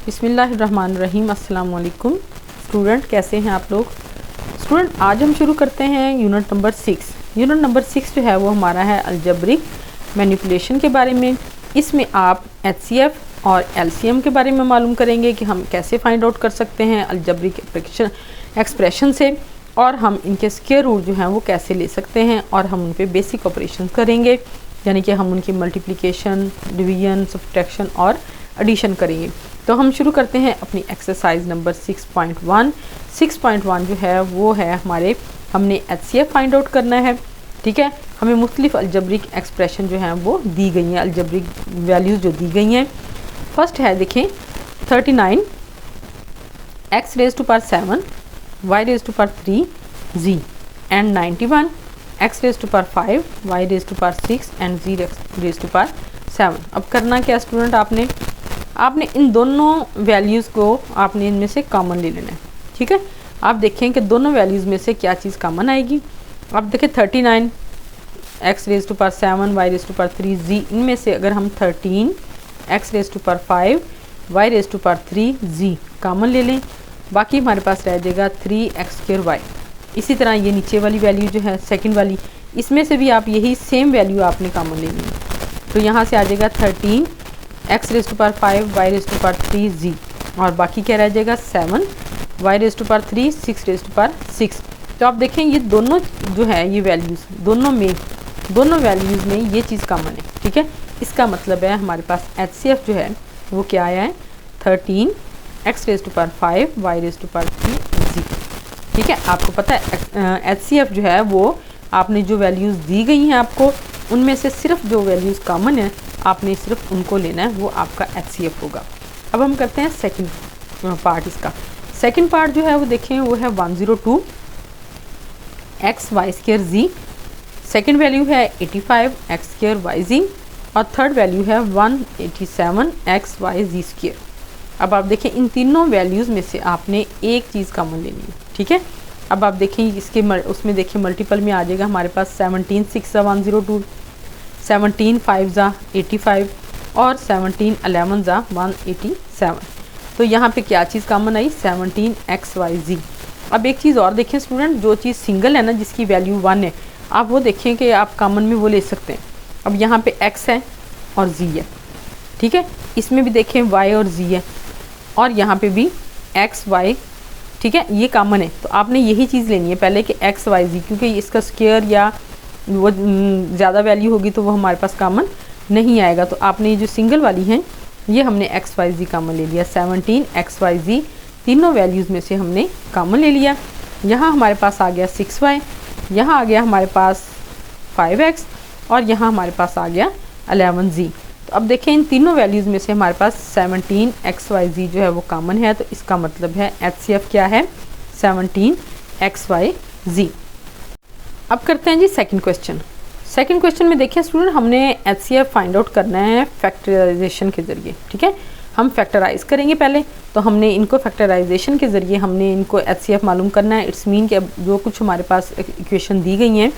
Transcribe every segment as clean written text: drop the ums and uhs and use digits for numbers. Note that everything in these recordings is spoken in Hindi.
बिस्मिल्लाहिर्रहमानिर्रहीम। अस्सलाम वालेकुम स्टूडेंट, कैसे हैं आप लोग। स्टूडेंट आज हम शुरू करते हैं यूनिट नंबर 6। यूनिट नंबर 6 जो है वो हमारा है अलजेब्रिक मैनिपुलेशन के बारे में। इसमें आप एचसीएफ और एलसीएम के बारे में मालूम करेंगे कि हम कैसे फाइंड आउट कर सकते हैं अलजेब्रिक एक्सप्रेशन से, और हम इनके स्क्वायर रूट जो हैं वो कैसे ले सकते हैं, और हम उन पे बेसिक ऑपरेशन करेंगे, यानी कि हम उनकी मल्टीप्लिकेशन, डिवीजन, सब्ट्रैक्शन और एडिशन करेंगे। तो हम शुरू करते हैं अपनी एक्सरसाइज नंबर 6.1। 6.1 जो है वो है हमारे, हमने एचसीएफ फाइंड आउट करना है। ठीक है, हमें मुख्तलिफ अलजेब्रिक एक्सप्रेशन जो हैं वो दी गई हैं, अलजेब्रिक वैल्यूज़ जो दी गई हैं। फर्स्ट है देखें 39 x raise to power 7 y raise to power 3 z and 91 x raise to power 5 y raise to power 6 and z raise to power 7। अब करना क्या स्टूडेंट, आपने इन दोनों वैल्यूज़ को आपने इनमें से कॉमन ले लेना है। ठीक है, आप देखें कि दोनों वैल्यूज़ में से क्या चीज़ कॉमन आएगी। आप देखें 39 x raise to power 7 y raise to power 3 z, इनमें से अगर हम 13 x raise to power 5 y raise to power 3 z common ले लें, बाकी हमारे पास रह जाएगा 3x²y। इसी तरह ये नीचे वाली वैल्यू जो है सेकंड वाली, इसमें से भी आप यही सेम वैल्यू आपने कॉमन लेनी है। तो यहाँ से आ जाएगा 13 x raise to power 5 y raise to power 3 z, और बाकी क्या रह जाएगा 7 y raise to power 3 6 raise to power 6। तो आप देखें ये दोनों जो है ये वैल्यूज़ दोनों वैल्यूज़ में ये चीज़ कॉमन है। ठीक है, इसका मतलब है हमारे पास एचसीएफ जो है वो क्या आया है 13 x raise to power 5 y raise to power 3 z। ठीक है, आपको पता है एचसीएफ जो है वो आपने जो वैल्यूज़ दी गई हैं आपको, उनमें से सिर्फ जो वैल्यूज़ कॉमन है आपने सिर्फ उनको लेना है, वो आपका एचसीएफ होगा। अब हम करते हैं सेकंड पार्ट। इसका सेकंड पार्ट जो है वो देखें वो है 102 xy² z, सेकंड वैल्यू है 85 x² yz, और थर्ड वैल्यू है 187 xyz²। अब आप देखें इन तीनों वैल्यूज़ में से आपने एक चीज़ कॉमन लेनी है। ठीक है, अब आप देखें इसके उसमें देखिए मल्टीपल में आ जाएगा हमारे पास 17 6 102, 17 5 85 और 17 11 187। तो यहाँ पे क्या चीज़ कॉमन आई 17 xyz। अब एक चीज़ और देखें स्टूडेंट, जो चीज़ सिंगल है ना जिसकी वैल्यू 1 है, आप वो देखें कि आप कॉमन में वो ले सकते हैं। अब यहाँ पे x है और z है। ठीक है, इसमें भी देखें y और z है, और यहाँ पे भी x y। ठीक है, ये कॉमन है, तो आपने यही चीज़ लेनी है पहले कि x y z, क्योंकि इसका स्क्वायर या वो ज़्यादा वैल्यू होगी तो वो हमारे पास कॉमन नहीं आएगा। तो आपने ये जो सिंगल वाली हैं ये हमने x y z कॉमन ले लिया। 17 x y z तीनों वैल्यूज़ में से हमने कॉमन ले लिया। यहाँ हमारे पास आ गया 6y, यहाँ आ गया हमारे पास 5x, और यहाँ हमारे पास आ गया 11z। तो अब देखें इन तीनों वैल्यूज़ में से हमारे पास 17 xyz जो है वो कॉमन है, तो इसका मतलब है एचसीएफ क्या है 17 xyz। अब करते हैं जी सेकंड क्वेश्चन। सेकंड क्वेश्चन में देखिए स्टूडेंट, हमने एचसीएफ फाइंड आउट करना है फैक्टराइजेशन के ज़रिए। ठीक है, हम फैक्टराइज करेंगे पहले, तो हमने इनको फैक्टराइजेशन के ज़रिए हमने इनको एचसीएफ मालूम करना है। इट्स मीन कि जो कुछ हमारे पास इक्वेशन दी गई हैं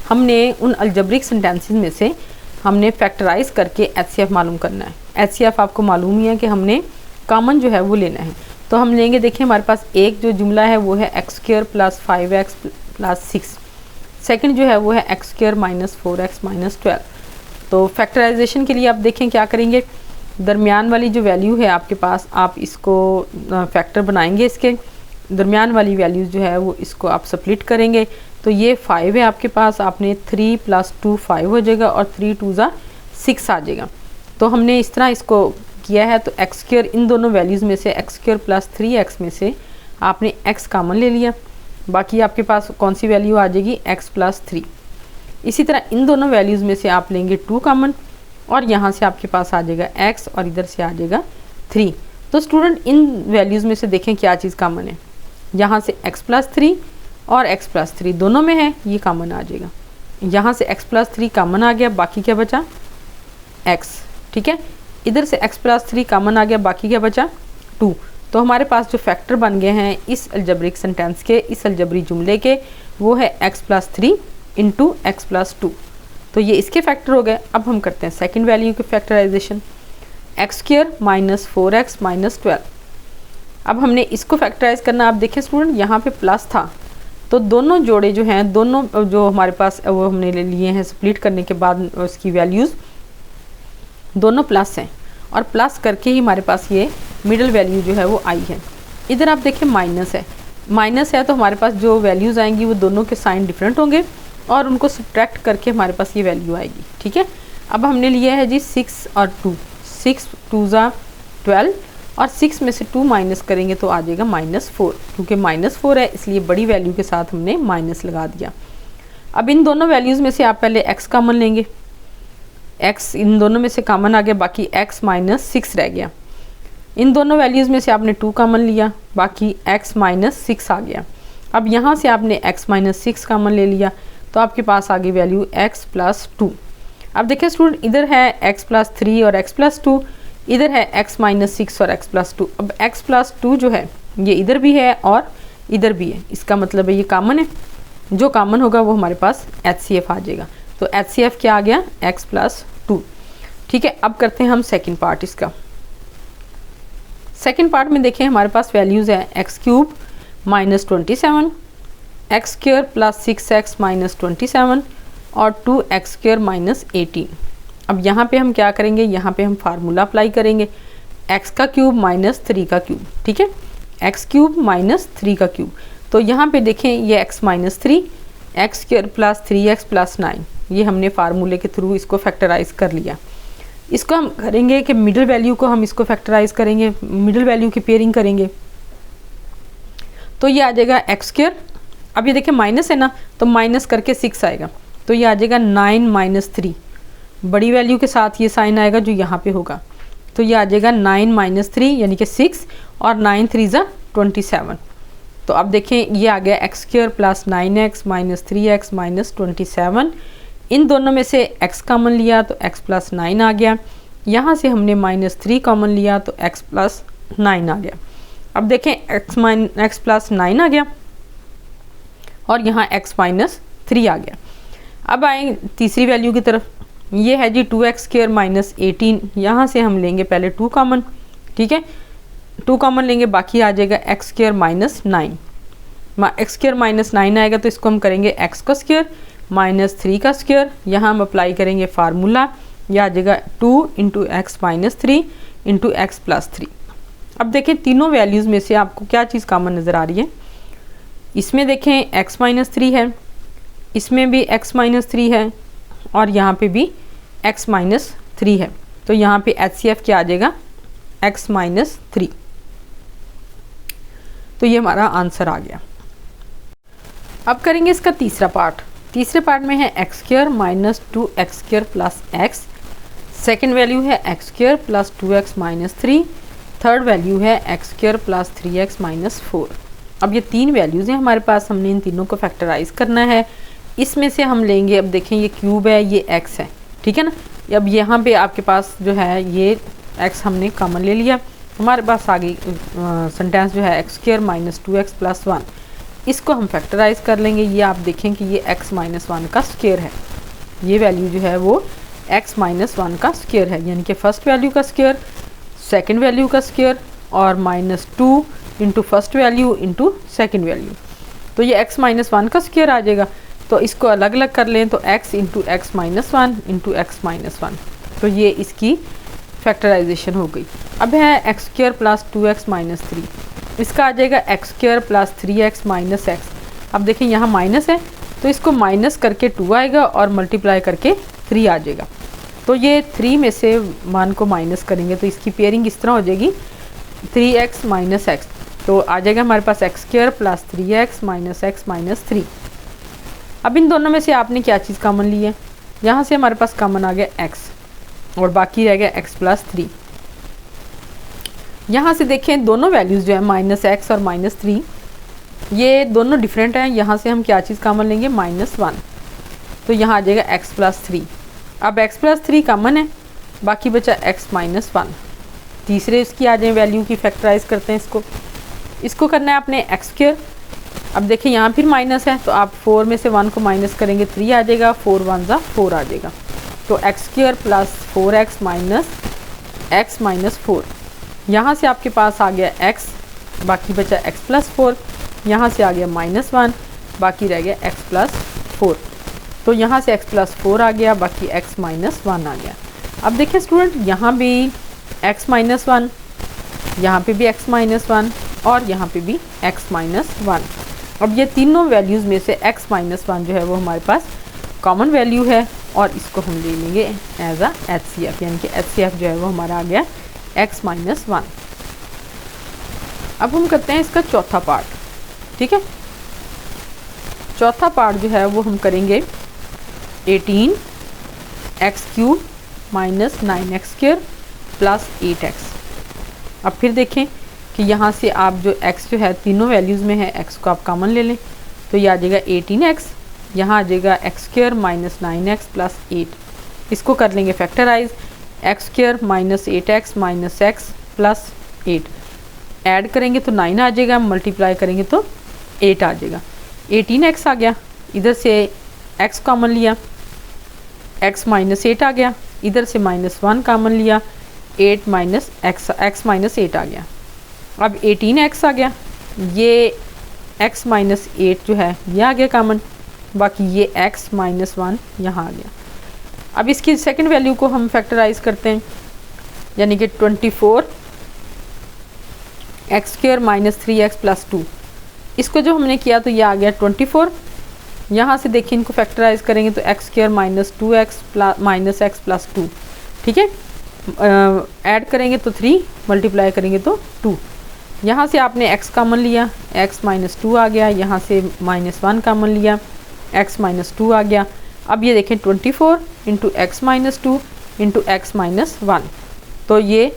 हमने उन अलजेब्रिक सेंटेंसेस में से हमने फैक्टराइज करके एचसीएफ मालूम करना है। एचसीएफ आपको मालूम ही है कि हमने कॉमन जो है वो लेना है। तो हम लेंगे, देखिए हमारे पास एक जो जुमला है वो है x² + 5x + 6, सेकंड जो है वो है x² - 4x - 12। तो फैक्टराइजेशन के लिए आप देखें क्या करेंगे, दरमियान वाली जो वैल्यू है आपके पास आप इसको फैक्टर बनाएंगे, इसके दरमियान वाली वैल्यूज़ जो है वो इसको आप स्प्लिट करेंगे। तो ये 5 है आपके पास, आपने 3 + 2 5 हो जाएगा, और 3 2 6 आ जाएगा। तो हमने इस तरह इसको किया है। तो x² इन दोनों वैल्यूज़ में से x² + 3x में से आपने x कॉमन ले लिया, बाकी आपके पास कौन सी वैल्यू आ जाएगी x + 3। इसी तरह इन दोनों वैल्यूज़ में से आप लेंगे 2 कॉमन, और यहाँ से आपके पास आ जाएगा x, और इधर से आ जाएगा 3। तो स्टूडेंट इन वैल्यूज़ में से देखें क्या चीज़ कॉमन है, यहाँ से x + 3 और x + 3 दोनों में है, ये कॉमन आ जाएगा। यहाँ से x + 3 कॉमन आ गया, बाकी क्या बचा x। ठीक है, इधर से x + 3 कॉमन आ गया, बाकी क्या बचा 2। तो हमारे पास जो फैक्टर बन गए हैं इस अलजेब्रिक सेंटेंस के, इस अलजेब्रिक जुमले के, वो है x + 3 × x + 2। तो ये इसके फैक्टर हो गए। अब हम करते हैं सेकंड वैल्यू के factorisation. X square minus 4x minus 12। अब हमने इसको फैक्टराइज करना। आप देखिए स्टूडेंट, यहाँ पे प्लस था तो दोनों जोड़े जो हैं, दोनों जो हमारे पास वो हमने ले लिए हैं स्प्लिट करने के बाद उसकी वैल्यूज़ दोनों प्लस हैं, और प्लस करके ही हमारे पास ये मिडिल वैल्यू जो है वो आई है। इधर आप देखिए माइनस है, माइनस है तो हमारे पास जो वैल्यूज़ आएंगी वो दोनों के साइन डिफरेंट होंगे और उनको सब्ट्रैक्ट करके हमारे पास ये वैल्यू आएगी। ठीक है, अब हमने लिया है जी 6 और 2, 6 2 ज़ा 12 और 6 में से 2 माइनस करेंगे तो आ जाएगा -4, क्योंकि -4 है इसलिए बड़ी वैल्यू के साथ हमने माइनस लगा दिया। अब इन दोनों वैल्यूज़ में से आप पहले x कॉमन लेंगे, x इन दोनों में से कॉमन आ गया, बाकी x माइनस 6 रह गया। इन दोनों वैल्यूज़ में से आपने 2 कॉमन लिया, बाकी x माइनस 6 आ गया। अब यहाँ से आपने x माइनस 6 कॉमन ले लिया तो आपके पास आ गई वैल्यू x प्लस 2। अब देखिए स्टूडेंट, इधर है x प्लस 3 और x प्लस 2, इधर है x माइनस 6 और x प्लस 2। अब x प्लस 2 जो है ये इधर भी है और इधर भी है, इसका मतलब है ये कॉमन है, जो कॉमन होगा वो हमारे पास HCF आ जाएगा। तो HCF क्या आ गया, x प्लस 2। ठीक है, अब करते हैं हम सेकंड पार्ट इसका। सेकंड पार्ट में देखें हमारे पास वैल्यूज़ है x cube minus 27, x square plus 6x minus 27 और 2x स्क्वायर माइनस 18। अब यहाँ पे हम क्या करेंगे, यहाँ पे हम फार्मूला अप्लाई करेंगे, x का क्यूब माइनस 3 का क्यूब। ठीक है, एक्स क्यूब माइनस 3 का क्यूब। तो यहाँ पे देखें ये x minus 3, x square plus 3x plus 9, ये हमने फार्मूले के थ्रू इसको फैक्टराइज कर लिया। इसको हम करेंगे कि मिडिल वैल्यू को हम इसको फैक्टराइज करेंगे, मिडिल वैल्यू की पेयरिंग करेंगे तो ये आ जाएगा एक्स स्क्वायर। अब ये देखिए माइनस है ना, तो माइनस करके 6 आएगा तो ये आ जाएगा 9 माइनस 3, बड़ी वैल्यू के साथ ये साइन आएगा जो यहाँ पे होगा, तो ये आ जाएगा 9 माइनस 3 यानी कि 6 और 9 3 ज़ा 27। तो अब देखें ये आ गया x square plus 9x minus 3x minus 27। इन दोनों में से x कॉमन लिया तो x प्लस 9 आ गया, यहाँ से हमने -3 कॉमन लिया तो x प्लस 9 आ गया। अब देखें x प्लस 9 आ गया और यहाँ x माइनस 3 आ गया। अब आए तीसरी वैल्यू की तरफ, ये है जी 2x स्क्वायर माइनस 18, यहाँ से हम लेंगे पहले 2 कॉमन। ठीक है, 2 कॉमन लेंगे, बाकी आ जाएगा x square minus 9, x square minus 9 आएगा तो इसको हम करेंगे x का स्क्वायर माइनस 3 का स्क्वायर, यहाँ हम अप्लाई करेंगे फार्मूला, यह आ जाएगा 2 into x minus 3 into x plus 3। अब देखें तीनों वैल्यूज़ में से आपको क्या चीज़ कॉमन नज़र आ रही है, इसमें देखें x माइनस 3 है, इसमें भी x माइनस 3 है और यहाँ पे भी x माइनस 3 है, तो यहाँ पे HCF क्या आ जाएगा, x माइनस 3। तो ये हमारा आंसर आ गया। अब करेंगे इसका तीसरा पार्ट। तीसरे पार्ट में है x square minus 2x square plus x, second value है x square plus 2x minus 3, third value है x square plus 3x minus 4। अब ये तीन वैल्यूज़ हैं हमारे पास, हमने इन तीनों को फैक्टराइज करना है। इसमें से हम लेंगे, अब देखें ये क्यूब है, ये x है, ठीक है ना। अब यहाँ पे आपके पास जो है ये x हमने कॉमन ले लिया, हमारे पास आ गई सेंटेंस जो है x square minus 2x plus 1। इसको हम फैक्टराइज कर लेंगे, ये आप देखें कि ये x माइनस 1 का स्क्वायर है, ये वैल्यू जो है वो x माइनस 1 का स्क्वायर है, यानी कि फर्स्ट वैल्यू का स्क्वायर, सेकंड वैल्यू का स्क्वायर और minus 2 into first value into second value, तो ये x माइनस 1 का स्क्वायर आ जाएगा। तो इसको अलग अलग कर लें तो x into x minus 1 into x minus 1, तो ये इसकी फैक्टराइजेशन हो गई। अब है x square plus 2x minus 3, इसका आ जाएगा x square plus 3x minus x। अब देखें यहाँ माइनस है तो इसको माइनस करके 2 आएगा और मल्टीप्लाई करके 3 आ जाएगा, तो ये 3 में से 1 को माइनस करेंगे तो इसकी पेयरिंग इस तरह हो जाएगी 3x माइनस x, तो आ जाएगा हमारे पास x square plus 3x minus x minus 3। अब इन दोनों में से आपने क्या चीज़ कॉमन ली है, यहाँ से हमारे पास कॉमन आ गया x और बाकी रह गया x प्लस 3। यहाँ से देखें दोनों वैल्यूज़ जो है माइनस x और माइनस 3 ये दोनों डिफरेंट हैं, यहाँ से हम क्या चीज़ कॉमन लेंगे, माइनस 1, तो यहाँ आ जाएगा x प्लस 3। अब x प्लस 3 कॉमन है, बाकी बचा x माइनस 1। तीसरे इसकी आ जाए वैल्यू की फैक्टराइज करते हैं, इसको करना है आपने एक्स स्क्वायर। अब देखिए यहाँ फिर माइनस है तो आप 4 में से 1 को माइनस करेंगे 3 आ जाएगा, 4 1 ज़ा 4 आ जाएगा, तो x square plus 4x minus x minus 4। यहाँ से आपके पास आ गया x, बाकी बचा x प्लस 4, यहाँ से आ गया -1, बाकी रह गया x प्लस 4। तो यहाँ से x प्लस 4 आ गया, बाकी x माइनस 1 आ गया। अब देखिए स्टूडेंट, यहाँ भी x माइनस 1, यहाँ पे भी x माइनस 1 और यहाँ पे भी x माइनस 1। अब ये तीनों वैल्यूज़ में से x माइनस 1 जो है वो हमारे पास कॉमन वैल्यू है और इसको हम ले लेंगे एज अ HCF, यानी कि HCF जो है वो हमारा आ गया x माइनस 1। अब हम करते हैं इसका चौथा पार्ट। ठीक है, चौथा पार्ट जो है वो हम करेंगे 18x³ minus 9x² plus 8x। अब फिर देखें कि यहाँ से आप जो x जो है तीनों वैल्यूज़ में है, x को आप कॉमन ले लें तो ये आ जाएगा 18x, यहाँ आ जाएगा x² माइनस 9x प्लस 8। इसको कर लेंगे factorise, x² minus 8x minus x plus 8। Add करेंगे तो 9 आ जाएगा, मल्टीप्लाई करेंगे तो 8 आ जाएगा। 18x आ गया, इधर से x कॉमन लिया, x माइनस 8 आ गया, इधर से -1 कॉमन लिया, 8 माइनस x माइनस 8 आ गया। अब 18x आ गया, ये x माइनस 8 जो है ये आ गया कॉमन, बाकी ये x माइनस 1 यहाँ आ गया। अब इसकी सेकंड वैल्यू को हम फैक्टराइज करते हैं, यानी कि 24x² माइनस 3x प्लस 2। इसको जो हमने किया तो ये आ गया 24। यहाँ से देखिए इनको फैक्टराइज करेंगे तो x² minus 2x minus x plus 2। ठीक है, ऐड करेंगे तो 3, मल्टीप्लाई करेंगे तो 2। यहाँ से आपने x कॉमन लिया, x माइनस 2 आ गया, यहाँ से -1 कॉमन लिया, x माइनस 2 आ गया। अब ये देखें 24 into x minus 2 into x minus 1। तो ये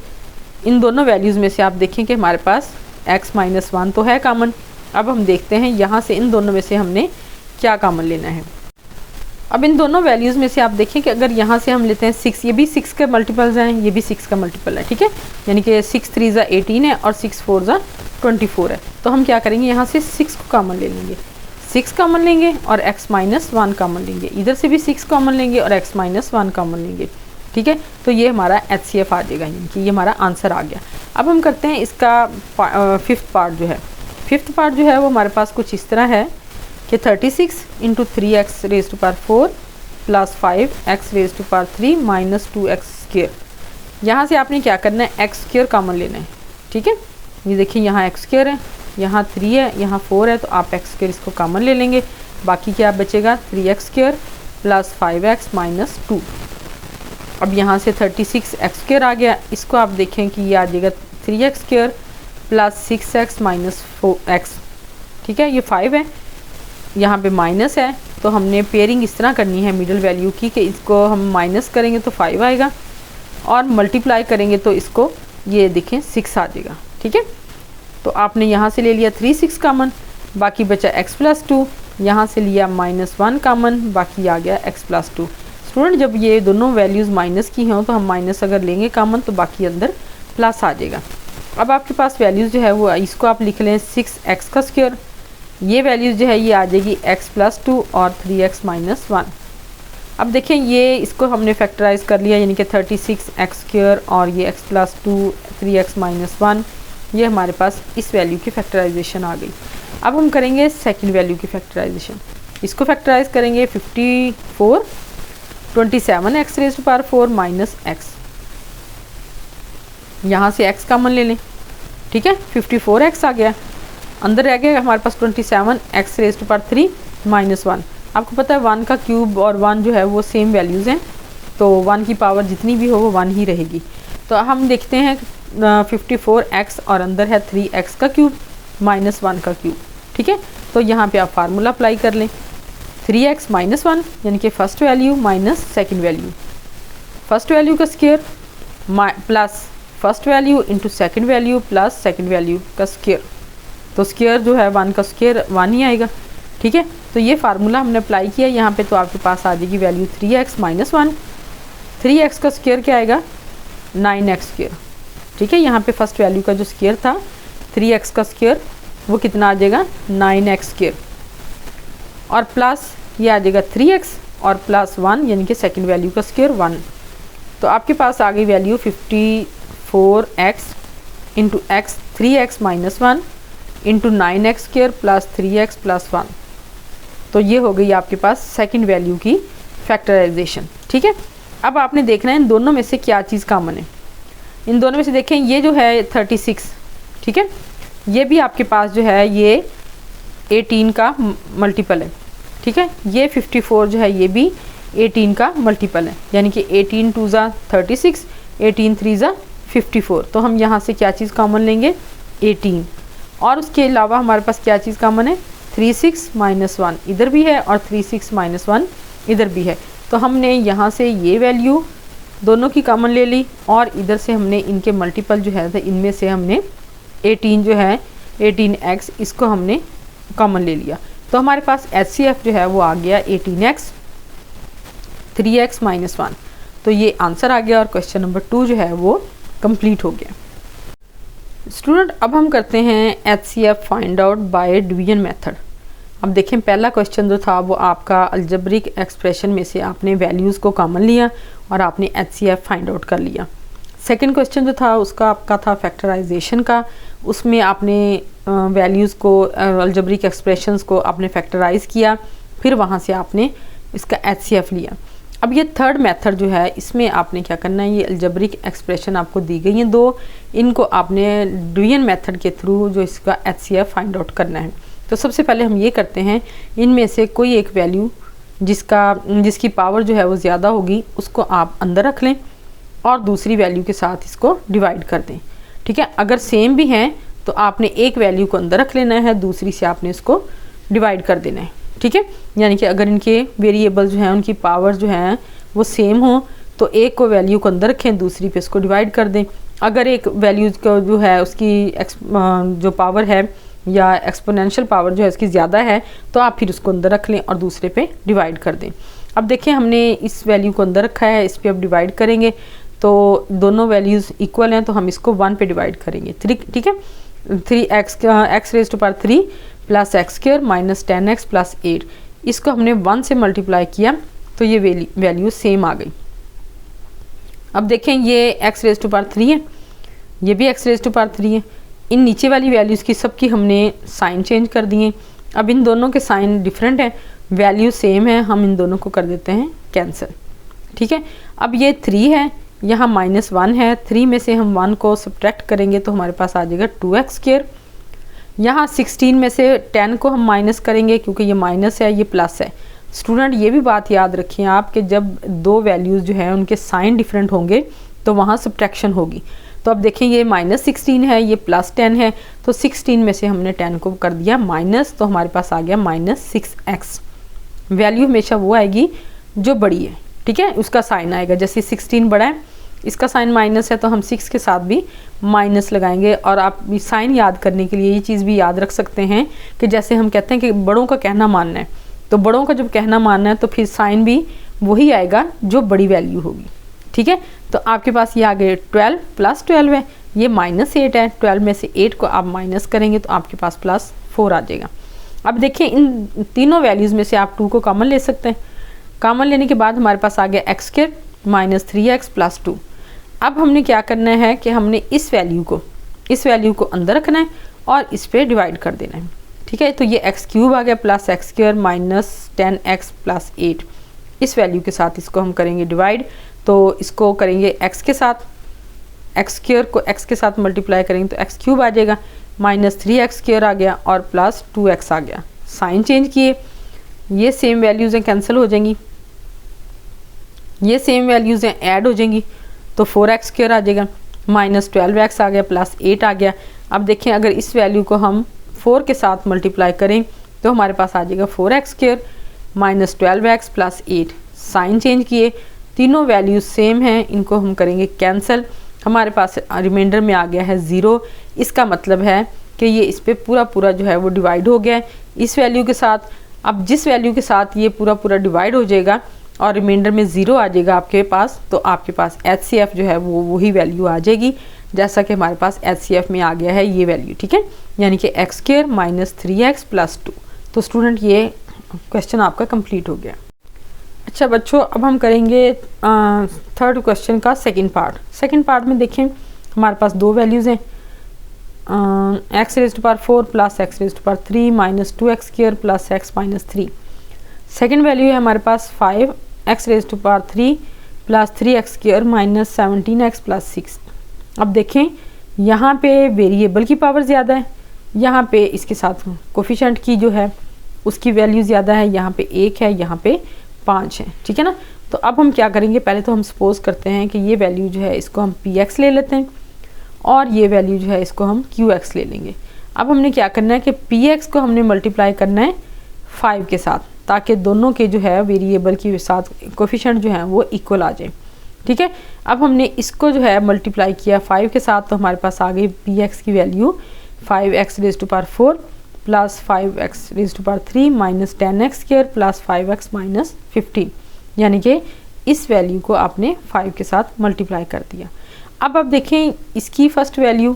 इन दोनों वैल्यूज़ में से आप देखें कि हमारे पास x माइनस 1 तो है कॉमन। अब हम देखते हैं यहाँ से इन दोनों में से हमने क्या कॉमन लेना है। अब इन दोनों वैल्यूज़ में से आप देखें कि अगर यहाँ से हम लेते हैं 6, ये भी 6 के मल्टीपल्स हैं, ये भी 6 का मल्टीपल है। ठीक है, यानी कि 6 3 ज़ा 18 है और 6 4 ज़ा 24 है। तो हम क्या करेंगे, यहाँ से 6 को कॉमन ले लेंगे, 6 कॉमन लेंगे और x माइनस 1 कॉमन लेंगे, इधर से भी 6 कॉमन लेंगे और x माइनस 1 कॉमन लेंगे। ठीक है, तो ये हमारा HCF आ जाएगा, यानी कि ये हमारा आंसर आ गया। अब हम करते हैं इसका फिफ्थ पार्ट जो है। फिफ्थ पार्ट जो है वो हमारे पास कुछ इस तरह है कि 36 into 3x raise to power 4 plus 5x raise to power 3 minus 2x²। यहाँ से आपने क्या करना है, x² कॉमन लेना है। ठीक है, ये देखिए यहाँ x² है, यहाँ 3 है, यहाँ 4 है, तो आप x² इसको कॉमन ले लेंगे। बाकी क्या बचेगा, 3x² प्लस 5x माइनस 2। अब यहाँ से 36x² आ गया, इसको आप देखें कि ये आ जाएगा 3x² plus 6x minus 4x। ठीक है, ये 5 है, यहाँ पे माइनस है, तो हमने पेयरिंग इस तरह करनी है मिडिल वैल्यू की कि इसको हम माइनस करेंगे तो 5 आएगा और मल्टीप्लाई करेंगे तो इसको ये देखें 6 आ जाएगा। ठीक है, तो आपने यहाँ से ले लिया 3 6 कॉमन, बाकी बचा x प्लस 2, यहाँ से लिया -1 कॉमन, बाकी आ गया x प्लस 2। स्टूडेंट जब ये दोनों वैल्यूज़ माइनस की हों तो हम माइनस अगर लेंगे कॉमन तो बाकी अंदर प्लस आ जाएगा। अब आपके पास वैल्यूज़ जो है वो इसको आप लिख लें 6x²। ये वैल्यूज़ जो है ये आ जाएगी x प्लस 2 और 3x माइनस 1। अब देखें ये इसको हमने फैक्टराइज कर लिया, यानी कि 36x² और ये x प्लस 2 3x माइनस 1, ये हमारे पास इस वैल्यू की फैक्टराइजेशन आ गई। अब हम करेंगे सेकंड वैल्यू की फैक्टराइजेशन। इसको फैक्टराइज करेंगे 54 27x raise to power 4 minus x। यहाँ से x कॉमन ले लें। ठीक है, 54x आ गया, अंदर रह गया हमारे पास 27x raise to power 3 minus 1। आपको पता है 1 का क्यूब और 1 जो है वो सेम वैल्यूज़ हैं, तो 1 की पावर जितनी भी हो वो 1 ही रहेगी। तो हम देखते हैं 54x और अंदर है 3x का क्यूब माइनस 1 का क्यूब। ठीक है, तो यहाँ पे आप फार्मूला अप्लाई कर लें, 3x माइनस 1 यानी कि first value minus second value, first value का square plus first value into second value plus second value का स्क्वायर। तो स्क्वायर जो है 1 का स्क्वायर 1 ही आएगा। ठीक है, तो ये फार्मूला हमने अप्लाई किया यहाँ पे, तो आपके पास आ जाएगी वैल्यू 3x माइनस 1। 3x का स्क्वायर क्या आएगा, 9x²। ठीक है, यहाँ पे फर्स्ट वैल्यू का जो स्क्वायर था 3x का स्क्वायर वो कितना आ जाएगा, 9x² और प्लस ये आ जाएगा 3x और प्लस 1 यानी कि सेकंड वैल्यू का स्क्वायर 1। तो आपके पास आ गई value 54 4x into x 3x minus 1 into 9x² plus 3x plus 1। तो ये हो गई आपके पास सेकंड वैल्यू की फैक्टराइजेशन। ठीक है, अब आपने देखना है इन दोनों में से क्या चीज़ कॉमन है। इन दोनों में से देखें, ये जो है 36, ठीक है, ये भी आपके पास जो है ये 18 का मल्टीपल है। ठीक है, ये 54 जो है ये भी 18 का मल्टीपल है, यानी कि 18 2 ज़ा 36, 18 3 ज़ा 54। तो हम यहाँ से क्या चीज़ कॉमन लेंगे, 18। और उसके अलावा हमारे पास क्या चीज़ कॉमन है, 36 माइनस 1 इधर भी है और 36 माइनस 1 इधर भी है। तो हमने यहाँ से ये वैल्यू दोनों की कॉमन ले ली और इधर से हमने इनके मल्टीपल जो है इनमें से हमने 18 जो है 18x इसको हमने कॉमन ले लिया। तो हमारे पास HCF जो है वो आ गया 18x 3x माइनस 1। तो ये आंसर आ गया और क्वेश्चन नंबर 2 जो है वो कंप्लीट हो गया। स्टूडेंट, अब हम करते हैं HCF find out by division method. अब देखें, पहला क्वेश्चन जो था वो आपका अलजेब्रिक एक्सप्रेशन में से आपने वैल्यूज़ को कॉमन लिया और आपने HCF फाइंड आउट कर लिया। सेकंड क्वेश्चन जो था उसका आपका था फैक्टराइजेशन का, उसमें आपने वैल्यूज़ को अलजेब्रिक एक्सप्रेशंस को आपने फैक्टराइज किया, फिर वहाँ से आपने इसका HCF लिया। अब ये थर्ड मेथड जो है इसमें आपने क्या करना है, ये अलजेब्रिक एक्सप्रेशन आपको दी गई हैं दो, इनको आपने डिवीजन मेथड के थ्रू जो इसका HCF फाइंड आउट करना है। तो सबसे पहले हम ये करते हैं, इनमें से कोई एक वैल्यू जिसकी पावर जो है वो ज़्यादा होगी उसको आप अंदर रख लें और दूसरी वैल्यू के साथ इसको डिवाइड कर दें। ठीक है, अगर सेम भी हैं तो आपने एक वैल्यू को अंदर रख लेना है, दूसरी से आपने इसको डिवाइड कर देना है। ठीक है, यानी कि अगर इनके वेरिएबल जो हैं उनकी पावर जो है वो सेम हो तो एक को वैल्यू को अंदर रखें, दूसरी पे इसको डिवाइड कर दें। अगर एक वैल्यू को जो है उसकी जो पावर है या एक्सपोनेंशियल पावर जो है उसकी ज़्यादा है तो आप फिर उसको अंदर रख लें और दूसरे पे डिवाइड कर दें। अब देखें, हमने इस वैल्यू को अंदर रखा है, इस पर अब डिवाइड करेंगे तो दोनों वैल्यूज़ इक्वल हैं तो हम इसको 1 पे डिवाइड करेंगे। ठीक है, 3x raise to power 3 plus x² minus 10x plus 8, इसको हमने 1 से मल्टीप्लाई किया तो ये वैल्यू सेम आ गई। अब देखें, ये x रेज़ टू पावर 3 है, ये भी x रेज़ टू पावर 3 है। इन नीचे वाली वैल्यूज़ की सबकी हमने साइन चेंज कर दिए। अब इन दोनों के साइन डिफरेंट हैं, वैल्यू सेम है, हम इन दोनों को कर देते हैं कैंसिल। ठीक है, अब ये 3 है, यहाँ -1 है, 3 में से हम 1 को सब्ट्रैक्ट करेंगे तो हमारे पास आ जाएगा 2x²। यहाँ 16 में से 10 को हम माइनस करेंगे क्योंकि ये माइनस है, ये प्लस है। स्टूडेंट, ये भी बात याद रखें आप कि जब दो वैल्यूज़ जो हैं उनके साइन डिफरेंट होंगे तो वहाँ सब्ट्रैक्शन होगी। तो अब देखें, ये -16 है, ये +10 है, तो 16 में से हमने 10 को कर दिया माइनस, तो हमारे पास आ गया -6x। वैल्यू हमेशा वो आएगी जो बड़ी है। ठीक है, उसका साइन आएगा, जैसे 16 बड़ा है, इसका साइन माइनस है तो हम 6 के साथ भी माइनस लगाएंगे। और आप साइन याद करने के लिए ये चीज़ भी याद रख सकते हैं कि जैसे हम कहते हैं कि बड़ों का कहना मानना है, तो बड़ों का जब कहना मानना है तो फिर साइन भी वही आएगा जो बड़ी वैल्यू होगी। ठीक है, तो आपके पास ये आ गए 12 + 12 है, ये -8 है, 12 में से 8 को आप माइनस करेंगे तो आपके पास +4 आ जाएगा। अब देखिए, इन तीनों वैल्यूज़ में से आप 2 को कॉमन ले सकते हैं। कॉमन लेने के बाद हमारे पास आ गया x² माइनस 3x प्लस 2। अब हमने क्या करना है कि हमने इस वैल्यू को अंदर रखना है और इस पर डिवाइड कर देना है। ठीक है, तो ये x³ आ गया plus x² minus 10x plus 8, इस वैल्यू के साथ इसको हम करेंगे डिवाइड। तो इसको करेंगे x के साथ, x² को x के साथ मल्टीप्लाई करेंगे तो x³ आ जाएगा, माइनस 3x² आ गया और प्लस 2x आ गया। साइन चेंज किए, ये सेम वैल्यूज़ हैं, कैंसिल हो जाएंगी, ये सेम वैल्यूज़ हैं, ऐड हो जाएंगी, तो 4x² आ जाएगा, माइनस 12x आ गया, प्लस 8 आ गया। अब देखें, अगर इस वैल्यू को हम 4 के साथ मल्टीप्लाई करें तो हमारे पास आ जाएगा 4x² minus 12x plus 8। Sign change किए, तीनों वैल्यूज सेम हैं, इनको हम करेंगे कैंसिल, हमारे पास रिमाइंडर में आ गया है 0। इसका मतलब है कि ये इस पर पूरा जो है वो डिवाइड हो गया है इस वैल्यू के साथ। अब जिस वैल्यू के साथ ये पूरा डिवाइड हो जाएगा और रिमाइंडर में 0 आ जाएगा आपके पास, तो आपके पास HCF जो है वो वही वैल्यू आ जाएगी जैसा कि हमारे पास HCF में आ गया है ये वैल्यू। ठीक है, यानी कि x² माइनस 3x प्लस 2। तो स्टूडेंट, ये क्वेश्चन आपका कंप्लीट हो गया। अच्छा बच्चों, अब हम करेंगे थर्ड क्वेश्चन का सेकंड पार्ट। सेकंड पार्ट में देखें, हमारे पास दो वैल्यूज़ हैं, x raise to power 4 plus x raise to power 3 minus 2x square plus x minus 3। Second value है हमारे पास 5 x raise to power 3 plus 3x square minus 17x plus 6। अब देखें यहाँ पे वेरिएबल की पावर ज़्यादा है, यहाँ पे इसके साथ कोफिशेंट की जो है उसकी वैल्यू ज़्यादा है, यहाँ पे 1 है, यहाँ पे 5 है, ठीक है ना। तो अब हम क्या करेंगे, पहले तो हम सपोज करते हैं कि ये वैल्यू जो है इसको हम px ले लेते हैं और ये वैल्यू जो है इसको हम qx ले लेंगे। अब हमने क्या करना है कि px को हमने मल्टीप्लाई करना है 5 के साथ, ताकि दोनों के जो है वेरिएबल के साथ कोफिशेंट जो है वो इक्वल आ जाए, ठीक है। अब हमने इसको जो है मल्टीप्लाई किया 5 के साथ, तो हमारे पास आ गई px की value 5x raise to power 4 plus 5x raise to power 3 minus 10x square plus 5x minus 15, यानी कि इस वैल्यू को आपने 5 के साथ मल्टीप्लाई कर दिया। अब आप देखें इसकी फर्स्ट वैल्यू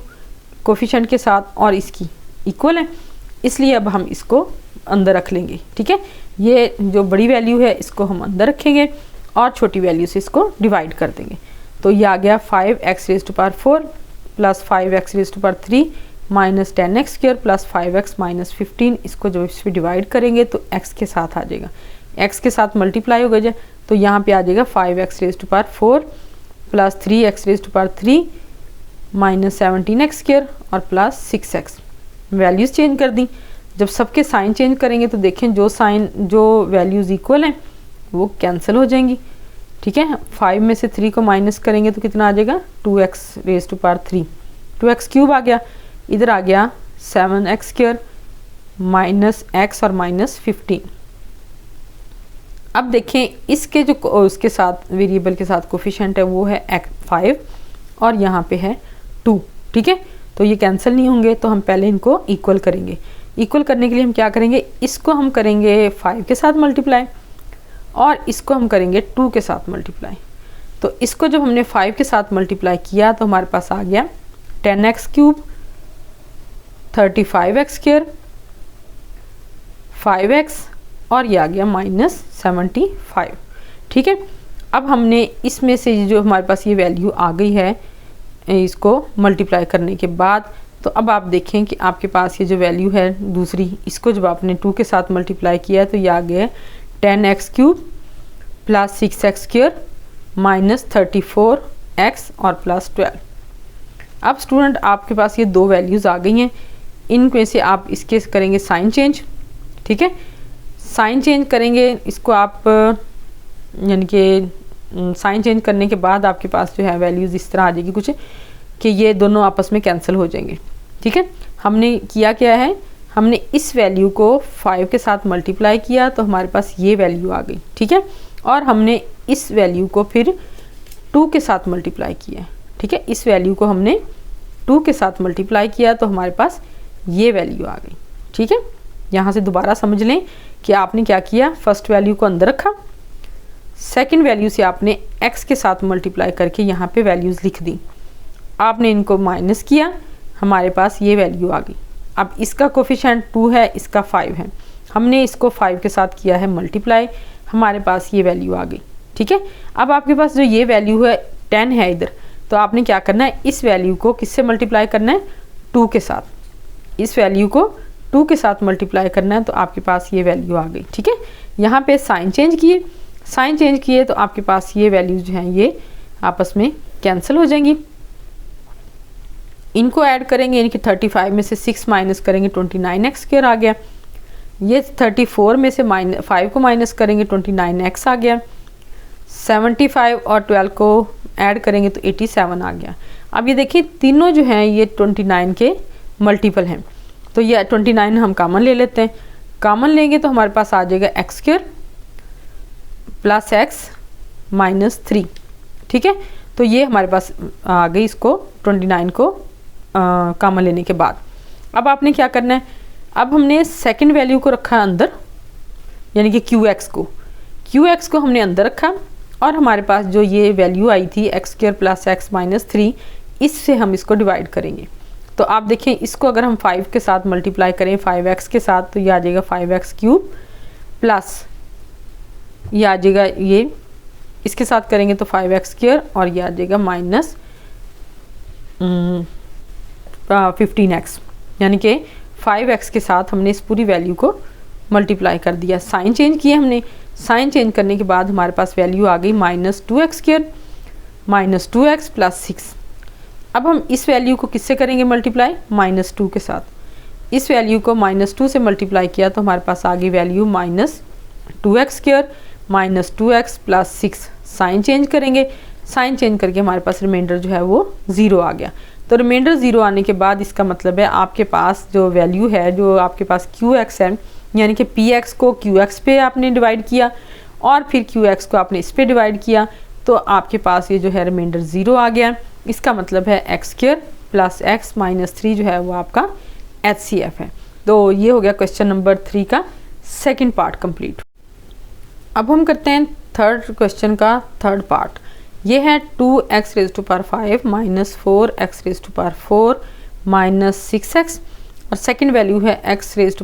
कोफिशेंट के साथ और इसकी इक्वल है, इसलिए अब हम इसको अंदर रख लेंगे, ठीक है। ये जो बड़ी वैल्यू है इसको हम अंदर रखेंगे और छोटी वैल्यू से इसको डिवाइड कर देंगे। तो ये आ गया 5x raise to power 4 plus 5x raise to power 3 minus 10x square plus 5x minus 15। इसको जब इस पर डिवाइड करेंगे तो x के साथ आ जाएगा, x के साथ मल्टीप्लाई हो गया, तो यहाँ पे आ जाएगा 5x raise to power 4 plus 3x raise to power 3 minus 17x square और प्लस 6x। वैल्यूज़ चेंज कर दी, जब सबके साइन चेंज करेंगे तो देखें जो वैल्यूज़ इक्वल हैं वो कैंसिल हो जाएंगी, ठीक है। 5 में से 3 को माइनस करेंगे तो कितना आ जाएगा 2x raise to power 3, 2x cube आ गया, इधर आ गया 7x स्क्वायर माइनस x और माइनस 15। अब देखें इसके जो उसके साथ वेरिएबल के साथ कोफिशेंट है वो है 5 और यहाँ पे है 2, ठीक है। तो ये कैंसिल नहीं होंगे, तो हम पहले इनको इक्वल करेंगे। इक्वल करने के लिए हम क्या करेंगे, इसको हम करेंगे 5 के साथ मल्टीप्लाई और इसको हम करेंगे 2 के साथ मल्टीप्लाई। तो इसको जब हमने 5 के साथ मल्टीप्लाई किया तो हमारे पास आ गया 10x cube 35x square 5x और ये आ गया माइनस 75, ठीक है। अब हमने इसमें से जो हमारे पास ये वैल्यू आ गई है इसको मल्टीप्लाई करने के बाद, तो अब आप देखें कि आपके पास ये जो वैल्यू है दूसरी, इसको जब आपने 2 के साथ मल्टीप्लाई किया तो ये आ गया 10x cube plus 6x square minus 34x और प्लस 12। अब स्टूडेंट आपके पास ये दो वैल्यूज़ आ गई हैं, इनमें से आप इसके करेंगे साइन चेंज, ठीक है। साइन चेंज करेंगे इसको आप, यानी कि साइन चेंज करने के बाद आपके पास जो है वैल्यूज़ इस तरह आ जाएगी कुछ कि ये दोनों आपस में कैंसिल हो जाएंगे, ठीक है। हमने किया क्या है, हमने इस वैल्यू को 5 के साथ मल्टीप्लाई किया तो हमारे पास ये वैल्यू आ गई, ठीक है। और हमने इस वैल्यू को फिर 2 के साथ मल्टीप्लाई किया, ठीक है। इस वैल्यू को हमने 2 के साथ मल्टीप्लाई किया तो हमारे पास ये वैल्यू आ गई, ठीक है। यहाँ से दोबारा समझ लें कि आपने क्या किया, फर्स्ट वैल्यू को अंदर रखा, सेकंड वैल्यू से आपने x के साथ मल्टीप्लाई करके यहाँ पे वैल्यूज़ लिख दी, आपने इनको माइनस किया, हमारे पास ये वैल्यू आ गई। अब इसका कोफिशिएंट 2 है, इसका 5 है, हमने इसको 5 के साथ किया है मल्टीप्लाई, हमारे पास ये वैल्यू आ गई, ठीक है। अब आपके पास जो ये वैल्यू है 10 है इधर, तो आपने क्या करना है, इस वैल्यू को किससे मल्टीप्लाई करना है, 2 के साथ, इस वैल्यू को 2 के साथ मल्टीप्लाई करना है, तो आपके पास ये वैल्यू आ गई, ठीक है। यहाँ पे साइन चेंज किए, साइन चेंज किए तो आपके पास ये वैल्यूज जो हैं ये आपस में कैंसिल हो जाएंगी। इनको ऐड करेंगे, यानी कि 35 में से 6 माइनस करेंगे 29x स्क्वायर आ गया, ये 34 में से 5 को माइनस करेंगे 29x आ गया, 75 और 12 को ऐड करेंगे तो 87 आ गया। अब ये देखिए तीनों जो हैं ये 29 के मल्टीपल हैं, तो ये 29 हम कॉमन ले लेते हैं, कॉमन लेंगे तो हमारे पास आ जाएगा x square plus x minus 3, ठीक है। तो ये हमारे पास आ गई, इसको 29 को कॉमन लेने के बाद। अब आपने क्या करना है, अब हमने सेकंड वैल्यू को रखा अंदर, यानी कि qx को हमने अंदर रखा और हमारे पास जो ये वैल्यू आई थी x square plus x minus 3, इससे हम इसको डिवाइड करेंगे। तो आप देखें इसको अगर हम 5 के साथ मल्टीप्लाई करें 5x के साथ तो ये आ जाएगा 5x क्यूब प्लस ये आ जाएगा, ये इसके साथ करेंगे तो 5x स्क्वायर और ये आ जाएगा माइनस 15x, यानी कि 5x के साथ हमने इस पूरी वैल्यू को मल्टीप्लाई कर दिया। साइन चेंज किया हमने, साइन चेंज करने के बाद हमारे पास वैल्यू आ गई -2x² -2x + 6। अब हम इस वैल्यू को किससे करेंगे मल्टीप्लाई? -2 के साथ। इस वैल्यू को -2 से मल्टीप्लाई किया तो हमारे पास आ गई value -2x² -2x + 6। Sign change करेंगे, साइन चेंज करके हमारे पास रिमाइंडर जो है वो 0 आ गया। तो रिमाइंडर 0 आने के बाद इसका मतलब है आपके पास जो वैल्यू है, जो आपके पास QX है, यानी कि PX को QX पे आपने डिवाइड किया और फिर QX को आपने इस पे डिवाइड किया, तो आपके पास ये जो है रिमाइंडर 0 आ गया। इसका मतलब है x² + x - 3 जो है वो आपका HCF है। तो ये हो गया क्वेश्चन नंबर 3 का सेकंड पार्ट कंप्लीट। अब हम करते हैं थर्ड क्वेश्चन का थर्ड पार्ट। ये है 2x⁵ - 4x⁴ - 6x और सेकंड वैल्यू है x⁵ + x⁴ -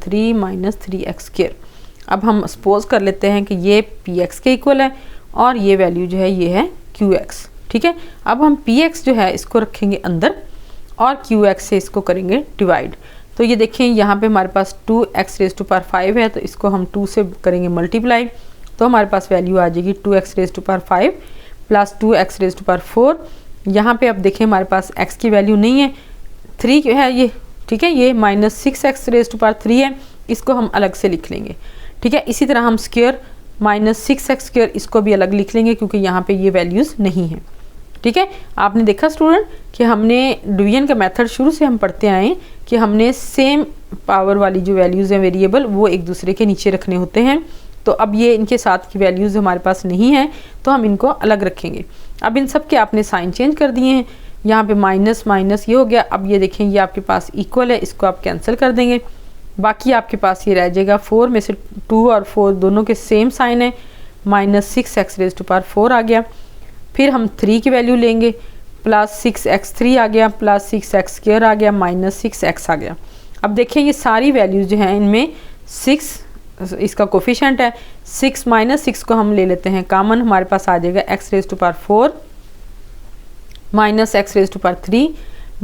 3x⁵ - 3x²। अब हम सपोज कर लेते हैं कि ये px के इक्वल है और ये वैल्यू जो है ये है qx। ठीक है, अब हम px जो है इसको रखेंगे अंदर और qx से इसको करेंगे डिवाइड। तो ये देखें यहाँ पे हमारे पास 2x⁵ है, तो इसको हम 2 से करेंगे मल्टीप्लाई, तो हमारे पास वैल्यू आ जाएगी 2x⁵ + 2x⁴। यहाँ पे अब देखें हमारे पास x की वैल्यू नहीं है, 3 है ये। ठीक है, ये -6x⁵ है, इसको हम अलग से लिख लेंगे। ठीक है, इसी तरह हम स्क्वायर -6x² इसको भी अलग लिख लेंगे क्योंकि यहाँ पे ये वैल्यूज़ नहीं हैं। ठीक है, आपने देखा स्टूडेंट कि हमने डिवीजन का मेथड शुरू से हम पढ़ते आए कि हमने सेम पावर वाली जो वैल्यूज़ हैं वेरिएबल वो एक दूसरे के नीचे रखने होते हैं। तो अब ये इनके साथ की वैल्यूज़ हमारे पास नहीं है तो हम इनको अलग रखेंगे। अब इन सब के आपने साइन चेंज कर दिए हैं, यहाँ पे माइनस माइनस ये हो गया। अब ये देखें ये आपके पास इक्वल है, इसको आप कैंसिल कर देंगे, बाकी आपके पास ये रह जाएगा 4 में से 2 और 4 दोनों के सेम साइन है, -6x⁴ आ गया। फिर हम 3 की वैल्यू लेंगे, +6x3 आ गया, +6x² आ गया, -6x आ गया। अब देखें ये सारी वैल्यूज जो हैं इनमें 6 इसका कोफिशिएंट है, 6 - 6 को हम ले लेते हैं कॉमन, हमारे पास आ जाएगा x⁴ -x⁴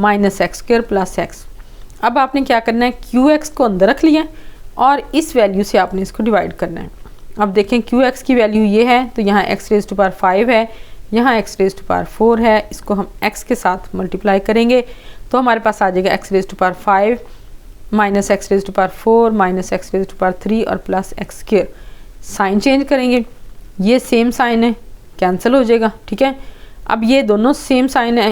-x² + x। अब आपने क्या करना है, QX को अंदर रख लिया और इस वैल्यू से आपने इसको डिवाइड करना है। अब देखें QX की वैल्यू ये है, तो यहाँ x⁵ है, यहाँ x⁴ है, इसको हम x के साथ मल्टीप्लाई करेंगे तो हमारे पास आ जाएगा x⁵ -x⁴ -x⁵ और +x²। साइन चेंज करेंगे, ये सेम साइन है, कैंसिल हो जाएगा। ठीक है, अब ये दोनों सेम साइन है,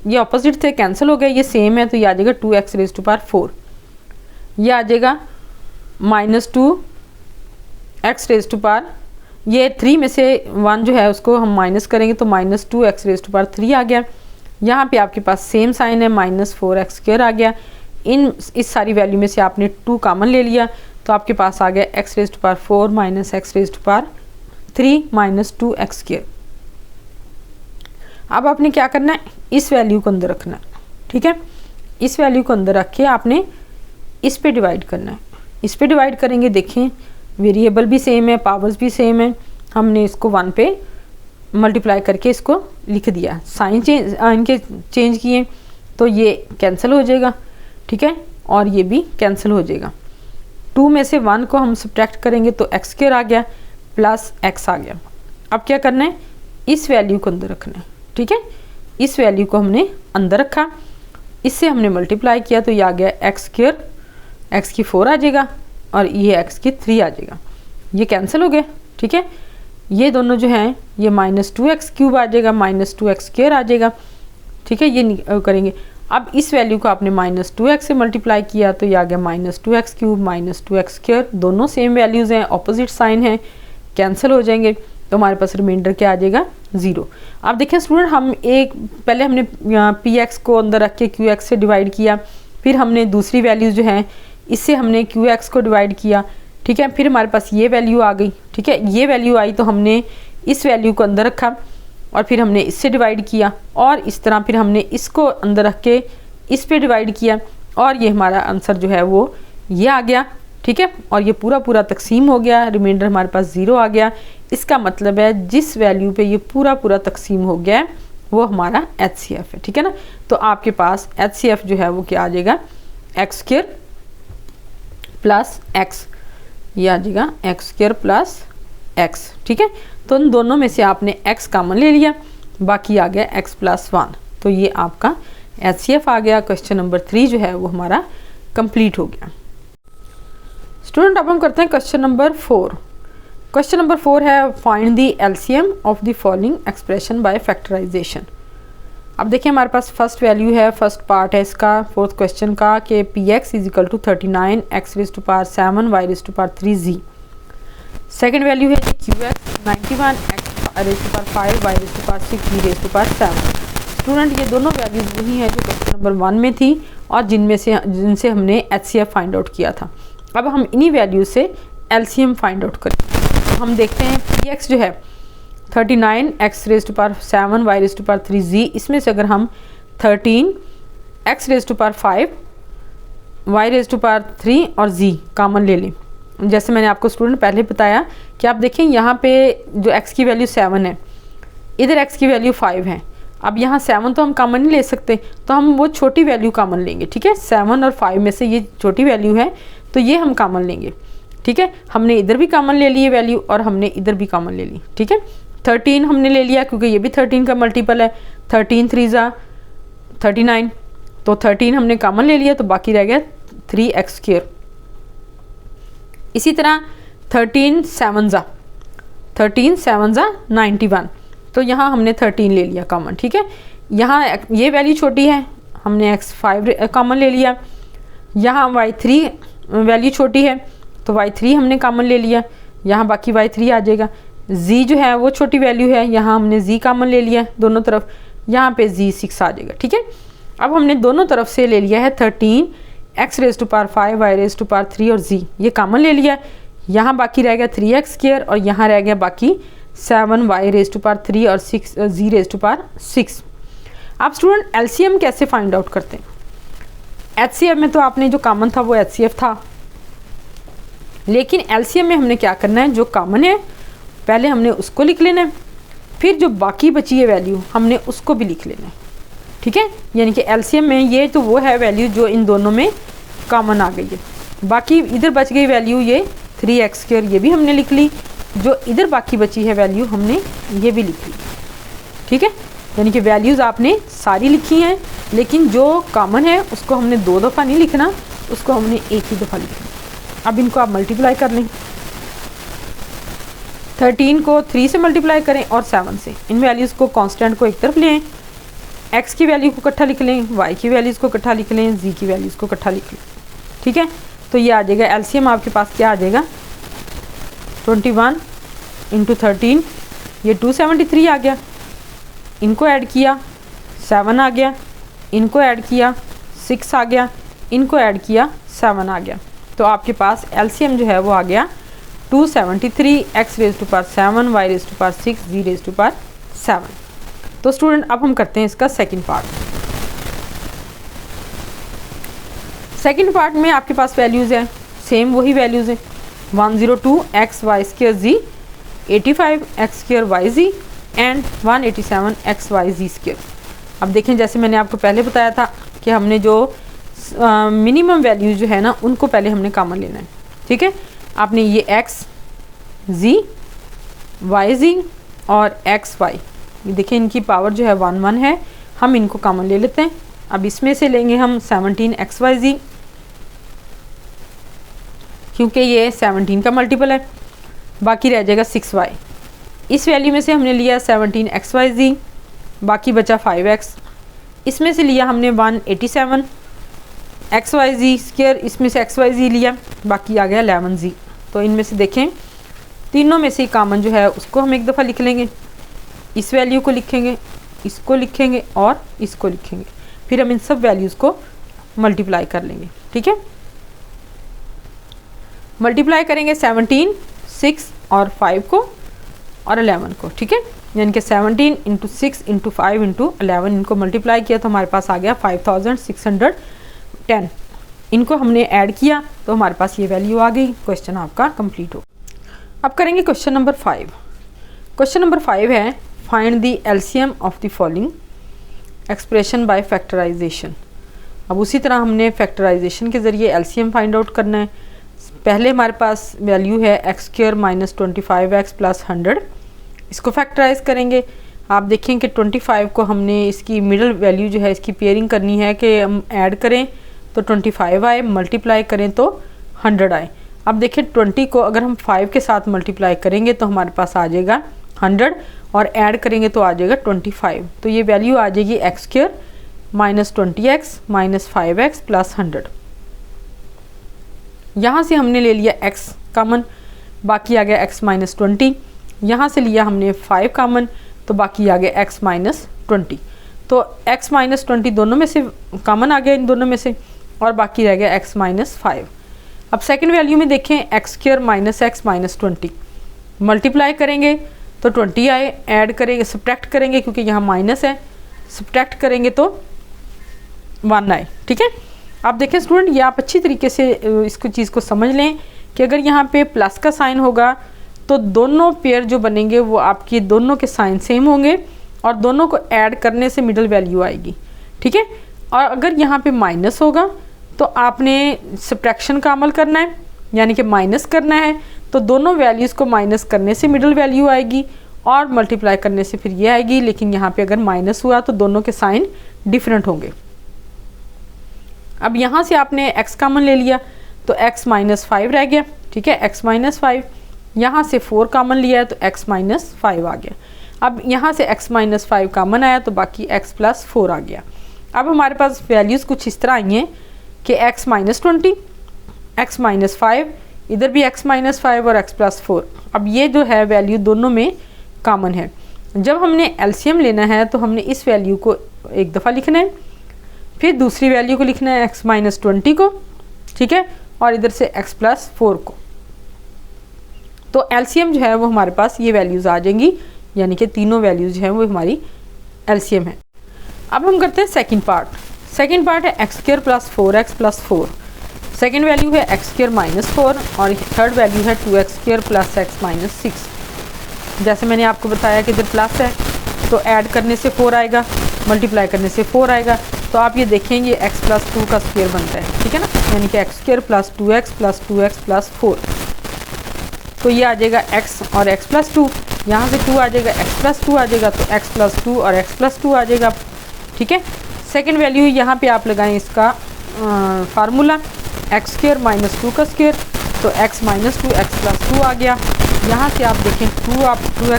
ये ऑपोजिट थे, कैंसिल हो गए, ये सेम है, तो ये आ जाएगा 2x⁴, ये आ जाएगा -2x⁵, ये 3 में से 1 जो है उसको हम माइनस करेंगे तो -2x⁵ आ गया। यहाँ पे आपके पास सेम साइन है, -4x² आ गया। इस सारी वैल्यू में से आपने 2 कॉमन ले लिया तो आपके पास आ गया x⁴ -x⁴ -2x²। अब आपने क्या करना है, इस वैल्यू को अंदर रखना है। ठीक है, इस वैल्यू को अंदर रख के आपने इस पे डिवाइड करना है। इस पे डिवाइड करेंगे, देखें वेरिएबल भी सेम है, पावर्स भी सेम है, हमने इसको 1 पे मल्टीप्लाई करके इसको लिख दिया, साइन चेंज इनके चेंज किए तो ये कैंसिल हो जाएगा। ठीक है, और ये भी कैंसिल हो जाएगा। 2 में से 1 को हम सब्ट्रैक्ट करेंगे तो x² आ गया, +x आ गया। अब क्या करना है, इस वैल्यू को अंदर रखना है। ठीक है, इस वैल्यू को हमने अंदर रखा, इससे हमने मल्टीप्लाई किया तो ये आ गया x², x की 4 आ जाएगा और ये x की 3 आ जाएगा, ये कैंसिल हो गए। ठीक है, ये दोनों जो हैं ये -2x³ आ जाएगा, -2x² आ जाएगा। ठीक है, ये करेंगे। अब इस वैल्यू को आपने -2x से मल्टीप्लाई किया तो ये आ गया -2x³ -2x², दोनों सेम वैल्यूज़ हैं, ऑपोजिट साइन है, कैंसिल हो जाएंगे तो हमारे पास रिमाइंडर क्या आ जाएगा, 0। अब देखिए स्टूडेंट, हम पहले हमने px को अंदर रख के qx से डिवाइड किया, फिर हमने दूसरी वैल्यूज़ जो हैं इससे हमने qx को डिवाइड किया। ठीक है, फिर हमारे पास ये वैल्यू आ गई। ठीक है, ये वैल्यू आई तो हमने इस वैल्यू को अंदर रखा और फिर हमने इससे डिवाइड किया और इस तरह फिर हमने इसको अंदर रख के इस पे डिवाइड किया और ये हमारा आंसर जो है वो ये आ गया। ठीक है, और ये पूरा पूरा तकसीम हो गया, रिमाइंडर हमारे पास 0 आ गया। इसका मतलब है जिस वैल्यू पे ये पूरा पूरा तकसीम हो गया है वो हमारा HCF है, ठीक है ना। तो आपके पास HCF जो है वो क्या आ जाएगा, x² प्लस x, ये आ जाएगा x² प्लस x, ठीक है। तो इन दोनों में से आपने x कॉमन ले लिया, बाकी आ गया x प्लस 1, तो ये आपका HCF आ गया। क्वेश्चन नंबर 3 जो है वो हमारा कंप्लीट हो गया। स्टूडेंट अब हम करते हैं क्वेश्चन नंबर 4। क्वेश्चन नंबर 4 है find the LCM of the following expression by factorisation. अब देखिए हमारे पास फर्स्ट वैल्यू है, फर्स्ट पार्ट है इसका फोर्थ क्वेश्चन का कि px is equal to 39 x raise to power 7 y raise to power 3z। Second value है qx 91 x raise to power 5 y raise to power 6 z raise to power 7। Student ये दोनों वैल्यूज वही हैं जो क्वेश्चन नंबर 1 में थी और जिनसे हमने HCF फाइंड आउट किया था। अब हम इन्हीं वैल्यूज से LCM फाइंड आउट करें। तो हम देखते हैं px जो है 39 x raise to power 7 y raise to power 3z, इसमें से अगर हम 13 x raise to power 5 y raise to power 3 और z कॉमन ले लें। जैसे मैंने आपको स्टूडेंट पहले बताया कि आप देखें यहाँ पे जो x की वैल्यू 7 है, इधर x की वैल्यू 5 है। अब यहाँ 7 तो हम कॉमन नहीं ले सकते, तो हम वो छोटी वैल्यू कॉमन लेंगे, ठीक है। 7 और 5 में से ये छोटी वैल्यू है तो ये हम कॉमन लेंगे, ठीक है। हमने इधर भी कॉमन ले ली है वैल्यू और हमने इधर भी कॉमन ले ली, ठीक है। 13 हमने ले लिया क्योंकि ये भी 13 का मल्टीपल है, 13 3 39, तो 13 हमने कॉमन ले लिया तो बाकी रह गया 3x²। इसी तरह 13 7 91, तो यहाँ हमने 13 ले लिया कॉमन, ठीक है। यहाँ ये वैल्यू छोटी है, हमने x5 कॉमन ले लिया। यहाँ y3 वैल्यू छोटी है तो y3 हमने कॉमन ले लिया, यहाँ बाकी y3 आ जाएगा। z जो है वो छोटी वैल्यू है, यहाँ हमने z कॉमन ले लिया दोनों तरफ, यहाँ पे z 6 आ जाएगा, ठीक है। अब हमने दोनों तरफ से ले लिया है 13 x raise to power 5 y raise to power 3 और z, ये कॉमन ले लिया। यहाँ बाकी रह गया 3x² और यहाँ रह गया बाकी 7 y रेज़ टू पावर 3 और 6 z रेज़ टू पावर 6। आप स्टूडेंट LCM कैसे फाइंड आउट करते हैं? HCF में तो आपने जो कॉमन था वो HCF था, लेकिन LCM में हमने क्या करना है, जो कॉमन है पहले हमने उसको लिख लेना है, फिर जो बाकी बची है वैल्यू हमने उसको भी लिख लेना है, ठीक है। यानी कि LCM में ये तो वो है वैल्यू जो इन दोनों में कॉमन आ गई है, बाकी इधर बच गई वैल्यू ये 3x², ये भी हमने लिख ली। जो इधर बाकी बची है वैल्यू हमने ये भी लिख ली, ठीक है। यानी कि वैल्यूज़ आपने सारी लिखी हैं, लेकिन जो कॉमन है उसको हमने 2 दफ़ा नहीं लिखना, उसको हमने एक ही दफ़ा लिखना। अब इनको आप मल्टीप्लाई कर लें, 13 को 3 से मल्टीप्लाई करें और 7 से। इन वैल्यूज़ को कांस्टेंट को एक तरफ लें, x की वैल्यू को इकट्ठा लिख लें, y की वैल्यूज़ को इकट्ठा लिख लें, z की वैल्यूज़ को इकट्ठा लिख लें, ठीक है। तो ये आ जाएगा LCM आपके पास क्या आ जाएगा, 21 × 13, ये 273 आ गया। इनको ऐड किया 7 आ गया, इनको ऐड किया 6 आ गया, इनको ऐड किया 7 आ गया। तो आपके पास LCM जो है वो आ गया 273 x raise to power 7 y raise to power 6 z raise to power 7। तो स्टूडेंट अब हम करते हैं इसका सेकंड पार्ट। सेकंड पार्ट में आपके पास वैल्यूज़ हैं, सेम वही वैल्यूज़ हैं, 102 x y² z, 85 x² y z and 187 x y z²। अब देखें जैसे मैंने आपको पहले बताया था कि हमने जो मिनिमम वैल्यूज जो है ना उनको पहले हमने कॉमन लेना है, ठीक है। आपने ये x z y z और x y, ये देखें इनकी पावर जो है 1 1 है, हम इनको कॉमन ले लेते हैं। अब इसमें से लेंगे हम 17 x y z, क्योंकि ये 17 का मल्टीपल है, बाकी रह जाएगा 6y। इस वैल्यू में से हमने लिया 17 x y z, बाकी बचा 5x। इसमें से लिया हमने 187 x y z², इसमें से x y z लिया, बाकी आ गया 11z। तो इनमें से देखें तीनों में से कॉमन जो है उसको हम एक दफ़ा लिख लेंगे, इस वैल्यू को लिखेंगे, इसको लिखेंगे और इसको लिखेंगे, फिर हम इन सब वैल्यूज़ को मल्टीप्लाई कर लेंगे, ठीक है। मल्टीप्लाई करेंगे 17, 6 और 5 को और 11 को, ठीक है। यानी कि 17 × 6 × 5 × 11 इनको मल्टीप्लाई किया तो हमारे पास आ गया 5610। इनको हमने ऐड किया तो हमारे पास ये वैल्यू आ गई। क्वेश्चन आपका कंप्लीट हो। अब करेंगे क्वेश्चन नंबर 5। क्वेश्चन नंबर 5 है find the LCM of the following expression by factorisation. अब उसी तरह हमने फैक्टराइजेशन के ज़रिए एलसीएम फाइंड आउट करना है। पहले हमारे पास वैल्यू है x square minus 25x plus 100। इसको फैक्टराइज करेंगे। आप देखें कि 25 को हमने इसकी मिडल वैल्यू जो है इसकी पेयरिंग करनी है कि हम ऐड करें तो 25 आए, मल्टीप्लाई करें तो 100 आए। अब देखें 20 को अगर हम 5 के साथ मल्टीप्लाई करेंगे तो हमारे पास आ जाएगा 100 और ऐड करेंगे तो आ जाएगा 25। तो ये वैल्यू आ जाएगी x square minus 20x minus 5x plus 100। यहाँ से हमने ले लिया x कॉमन, बाकी आ गया x माइनस 20। यहाँ से लिया हमने 5 कॉमन तो बाकी आ गया x माइनस 20। तो x माइनस 20 दोनों में से कॉमन आ गया, इन दोनों में से, और बाकी रह गया x माइनस 5। अब सेकंड वैल्यू में देखें x square minus x minus 20, multiply करेंगे तो 20 आए, ऐड करेंगे सब्ट्रैक्ट करेंगे क्योंकि यहाँ माइनस है, सब्ट्रैक्ट करेंगे तो 1 आए। ठीक है। आप देखें स्टूडेंट, ये आप अच्छी तरीके से इसको चीज़ को समझ लें कि अगर यहाँ पे प्लस का साइन होगा तो दोनों पेयर जो बनेंगे वो आपकी दोनों के साइन सेम होंगे और दोनों को ऐड करने से मिडल वैल्यू आएगी। ठीक है। और अगर यहाँ पे माइनस होगा तो आपने सब्ट्रैक्शन का अमल करना है, यानी कि माइनस करना है, तो दोनों वैल्यूज़ को माइनस करने से मिडल वैल्यू आएगी और मल्टीप्लाई करने से फिर ये आएगी। लेकिन यहाँ पे अगर माइनस हुआ तो दोनों के साइन डिफरेंट होंगे। अब यहाँ से आपने x कॉमन ले लिया तो x माइनस 5 रह गया। ठीक है, x माइनस 5। यहाँ से 4 कॉमन लिया है तो x माइनस 5 आ गया। अब यहाँ से x माइनस 5 कॉमन आया तो बाकी x प्लस 4 आ गया। अब हमारे पास वैल्यूज़ कुछ इस तरह आई हैं कि x माइनस 20, x माइनस 5, इधर भी x माइनस 5 और x प्लस 4। अब ये जो है वैल्यू दोनों में कॉमन है। जब हमने एलसीएम लेना है तो हमने इस वैल्यू को एक दफ़ा लिखना है, फिर दूसरी वैल्यू को लिखना है x माइनस 20 को। ठीक है, और इधर से x प्लस 4 को। तो एलसीएम जो है वो हमारे पास ये वैल्यूज़ आ जाएंगी, यानी कि तीनों वैल्यूज़ जो हैं वो हमारी एलसीएम है। अब हम करते हैं सेकंड पार्ट। सेकंड पार्ट है x square plus 4x plus 4। Second value है एक्स स्क्वायर माइनस 4 और थर्ड वैल्यू है 2x square plus x minus 6। जैसे मैंने आपको बताया कि इधर प्लस है तो ऐड करने से 4 आएगा, मल्टीप्लाई करने से 4 आएगा। तो आप ये देखेंगे x प्लस 2 का स्क्वायर बनता है। ठीक है ना, यानी कि x square plus 2x plus 2x plus 4। तो ये आ जाएगा x और x प्लस 2, यहाँ से 2 आ जाएगा, x प्लस 2 आ जाएगा, तो x प्लस 2 और x प्लस 2 आ जाएगा। ठीक है। सेकेंड वैल्यू यहाँ पे आप लगाएं इसका फार्मूला एक्स स्क्वायर माइनस 2 का स्क्वायर, तो x माइनस 2 x प्लस 2 आ गया। यहाँ से आप देखें 2x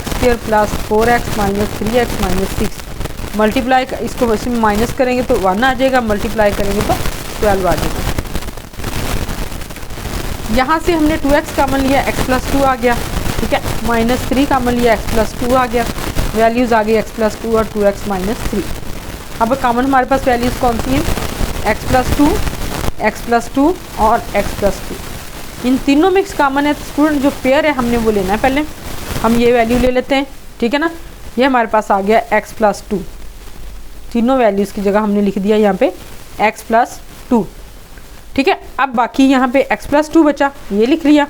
square plus 4x minus 3x minus 6, multiply इसको इसमें माइनस करेंगे तो 1 आ जाएगा, मल्टीप्लाई करेंगे तो 12 आ जाएगा। यहाँ से हमने 2x कॉमन लिया, x प्लस 2 आ गया। ठीक है, माइनस 3 कॉमन लिया, x प्लस 2 आ गया। वैल्यूज़ आ गई x प्लस 2 और 2x माइनस 3। अब कॉमन हमारे पास वैल्यूज़ कौन सी हैं? x प्लस 2, x प्लस 2 और x प्लस 2। इन तीनों में कॉमन है। स्टूडेंट जो पेयर है हमने वो लेना है। पहले हम ये वैल्यू ले लेते हैं। ठीक है ना, ये हमारे पास आ गया x प्लस 2। तीनों वैल्यूज़ की जगह हमने लिख दिया यहाँ पे x प्लस 2। ठीक है, अब बाकी यहाँ पे x प्लस 2 बचा, ये लिख लिया।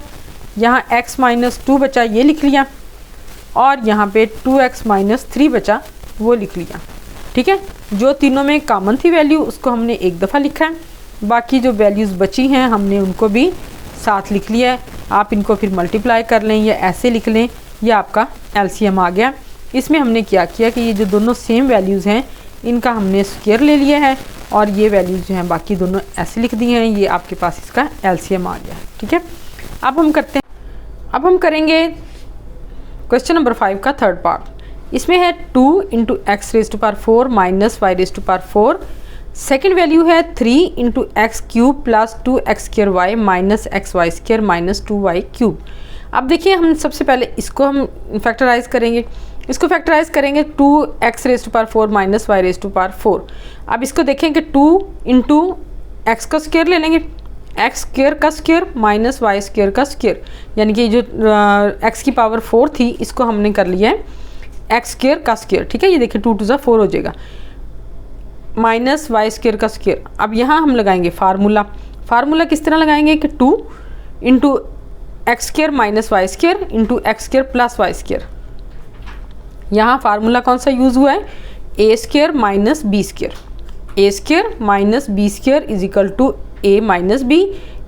यहाँ x माइनस 2 बचा, ये लिख लिया। और यहाँ पे 2x माइनस 3 बचा, वो लिख लिया। ठीक है, जो तीनों में कॉमन थी वैल्यू उसको हमने एक दफ़ा लिखा है, बाकी जो वैल्यूज़ बची हैं हमने उनको भी साथ लिख लिया है। आप इनको फिर मल्टीप्लाई कर लें या ऐसे लिख लें, ये आपका एलसीएम आ गया। इसमें हमने क्या किया कि ये जो दोनों सेम वैल्यूज़ हैं इनका हमने स्क्वायर ले लिया है और ये वैल्यूज़ जो हैं बाकी दोनों ऐसे लिख दी हैं। ये आपके पास इसका एलसीएम आ गया। ठीक है, अब हम करेंगे क्वेश्चन नंबर 5 का थर्ड पार्ट। इसमें है 2 into x raise to power 4 minus y raise to power 4। Second value है 3 into x cube plus 2x square y minus x y square minus 2y cube. अब देखिए हम सबसे पहले इसको हम फैक्टराइज करेंगे। इसको फैक्टराइज करेंगे 2x raise to power 4 minus y raise to power 4। अब इसको देखें कि 2 इंटू एक्स का स्क्वायर ले लेंगे, एक्स स्क्वायर का स्क्वायर माइनस वाई स्क्वायर का स्क्वायर, यानी कि जो एक्स की पावर 4 थी इसको हमने कर लिया है एक्स स्क्वायर का स्क्वायर। ठीक है, ये देखिए 2 2 4 हो जाएगा, माइनस वाई स्क्वायर का स्क्वायर। अब यहाँ हम लगाएंगे फार्मूला। फार्मूला किस तरह लगाएंगे कि 2 into x square minus y square into x square plus y square. यहाँ फार्मूला कौन सा यूज़ हुआ है, a square minus b square, a square minus b square is equal to a minus b,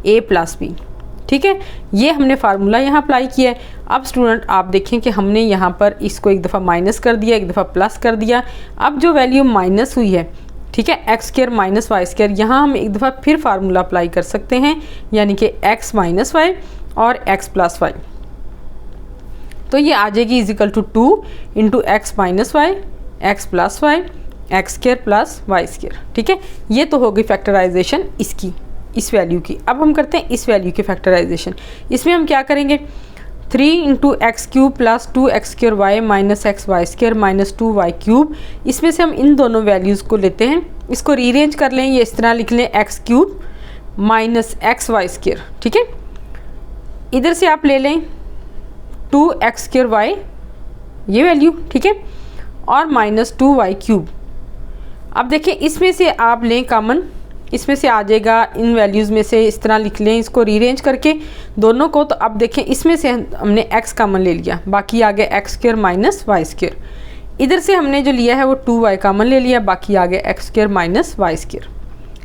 a plus b. ठीक है, ये हमने फार्मूला यहाँ अप्लाई किया है। अब स्टूडेंट आप देखें कि हमने यहाँ पर इसको एक दफ़ा माइनस कर दिया, एक दफ़ा प्लस कर दिया। अब जो वैल्यू माइनस हुई है, ठीक है, x square minus y square, यहाँ हम एक दफ़ा फिर फार्मूला अप्लाई कर सकते हैं, यानी कि एक्स माइनस वाई और एक्स प्लस वाई। तो ये आ जाएगी is equal to 2 into x minus y, x plus y, x square plus y square. ठीक है, ये तो हो गई फैक्टराइजेशन इसकी, इस वैल्यू की। अब हम करते हैं इस वैल्यू की फैक्टराइजेशन। इसमें हम क्या करेंगे, 3 into x cube plus 2 x square y minus x y square minus 2 y cube. इसमें से हम इन दोनों वैल्यूज़ को लेते हैं, इसको रीअरेंज कर लें, ये इस तरह लिख लें x cube minus x y square. ठीक है, इधर से आप ले लें 2 एक्स स्क्र वाई, ये वैल्यू, ठीक है, और माइनस 2 वाई क्यूब। अब देखें इसमें से आप लें कॉमन, इसमें से आ जाएगा, इन वैल्यूज़ में से इस तरह लिख लें इसको रीअरेंज करके दोनों को। तो अब देखें इसमें से हमने x कॉमन ले लिया, बाकी आ गया x square minus y square. इधर से हमने जो लिया है वो 2y कॉमन ले लिया, बाकी आ गया x square minus y square.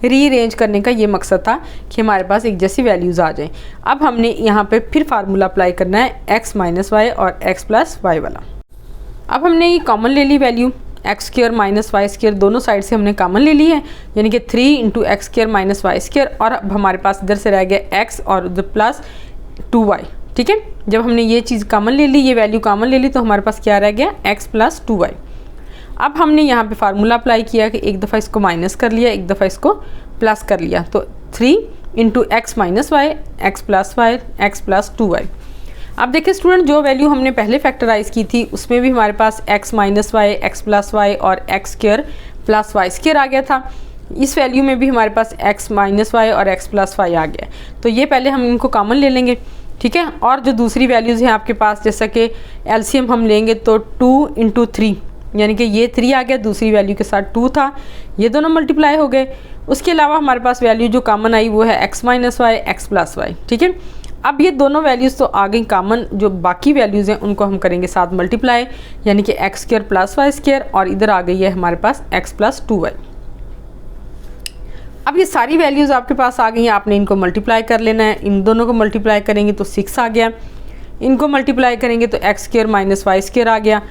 Rearrange करने का ये मकसद था कि हमारे पास एक जैसी वैल्यूज़ आ जाएं। अब हमने यहाँ पे फिर फार्मूला अप्लाई करना है x माइनस वाई और x प्लस वाई वाला। अब हमने ये कॉमन ले ली value, x square minus y square दोनों साइड से हमने कॉमन ले ली है, यानी कि 3 into x square minus y square, और अब हमारे पास इधर से रह गया x और उधर प्लस 2y। ठीक है, जब हमने ये चीज़ कॉमन ले ली, ये वैल्यू कॉमन ले ली, तो हमारे पास क्या रह गया, x प्लस 2y। अब हमने यहाँ पे फार्मूला अप्लाई किया कि एक दफ़ा इसको माइनस कर लिया, एक दफ़ा इसको प्लस कर लिया, तो 3 into x minus y, x plus y, x plus 2y। अब देखिए स्टूडेंट, जो वैल्यू हमने पहले फैक्टराइज की थी उसमें भी हमारे पास x minus y, x plus y और x square plus y square आ गया था। इस वैल्यू में भी हमारे पास x माइनस वाई और x प्लस वाई आ गया। तो ये पहले हम इनको कॉमन ले लेंगे, ठीक है। और जो दूसरी वैल्यूज़ हैं आपके पास, जैसा कि एलसीएम हम लेंगे तो 2 इंटू 3, यानी कि ये 3 आ गया, दूसरी वैल्यू के साथ 2 था, ये दोनों मल्टीप्लाई हो गए। उसके अलावा हमारे पास वैल्यू जो कॉमन आई वो है x minus y, x plus y. ठीक है, अब ये दोनों वैल्यूज़ तो आ गई कॉमन, जो बाकी वैल्यूज़ हैं उनको हम करेंगे साथ मल्टीप्लाई, यानी कि x square plus y square, और इधर आ गई है हमारे पास x प्लस 2y। अब ये सारी वैल्यूज़ आपके पास आ गई हैं, आपने इनको मल्टीप्लाई कर लेना है। इन दोनों को मल्टीप्लाई करेंगे तो 6 आ गया, इनको मल्टीप्लाई करेंगे तो x square minus y square आ गया,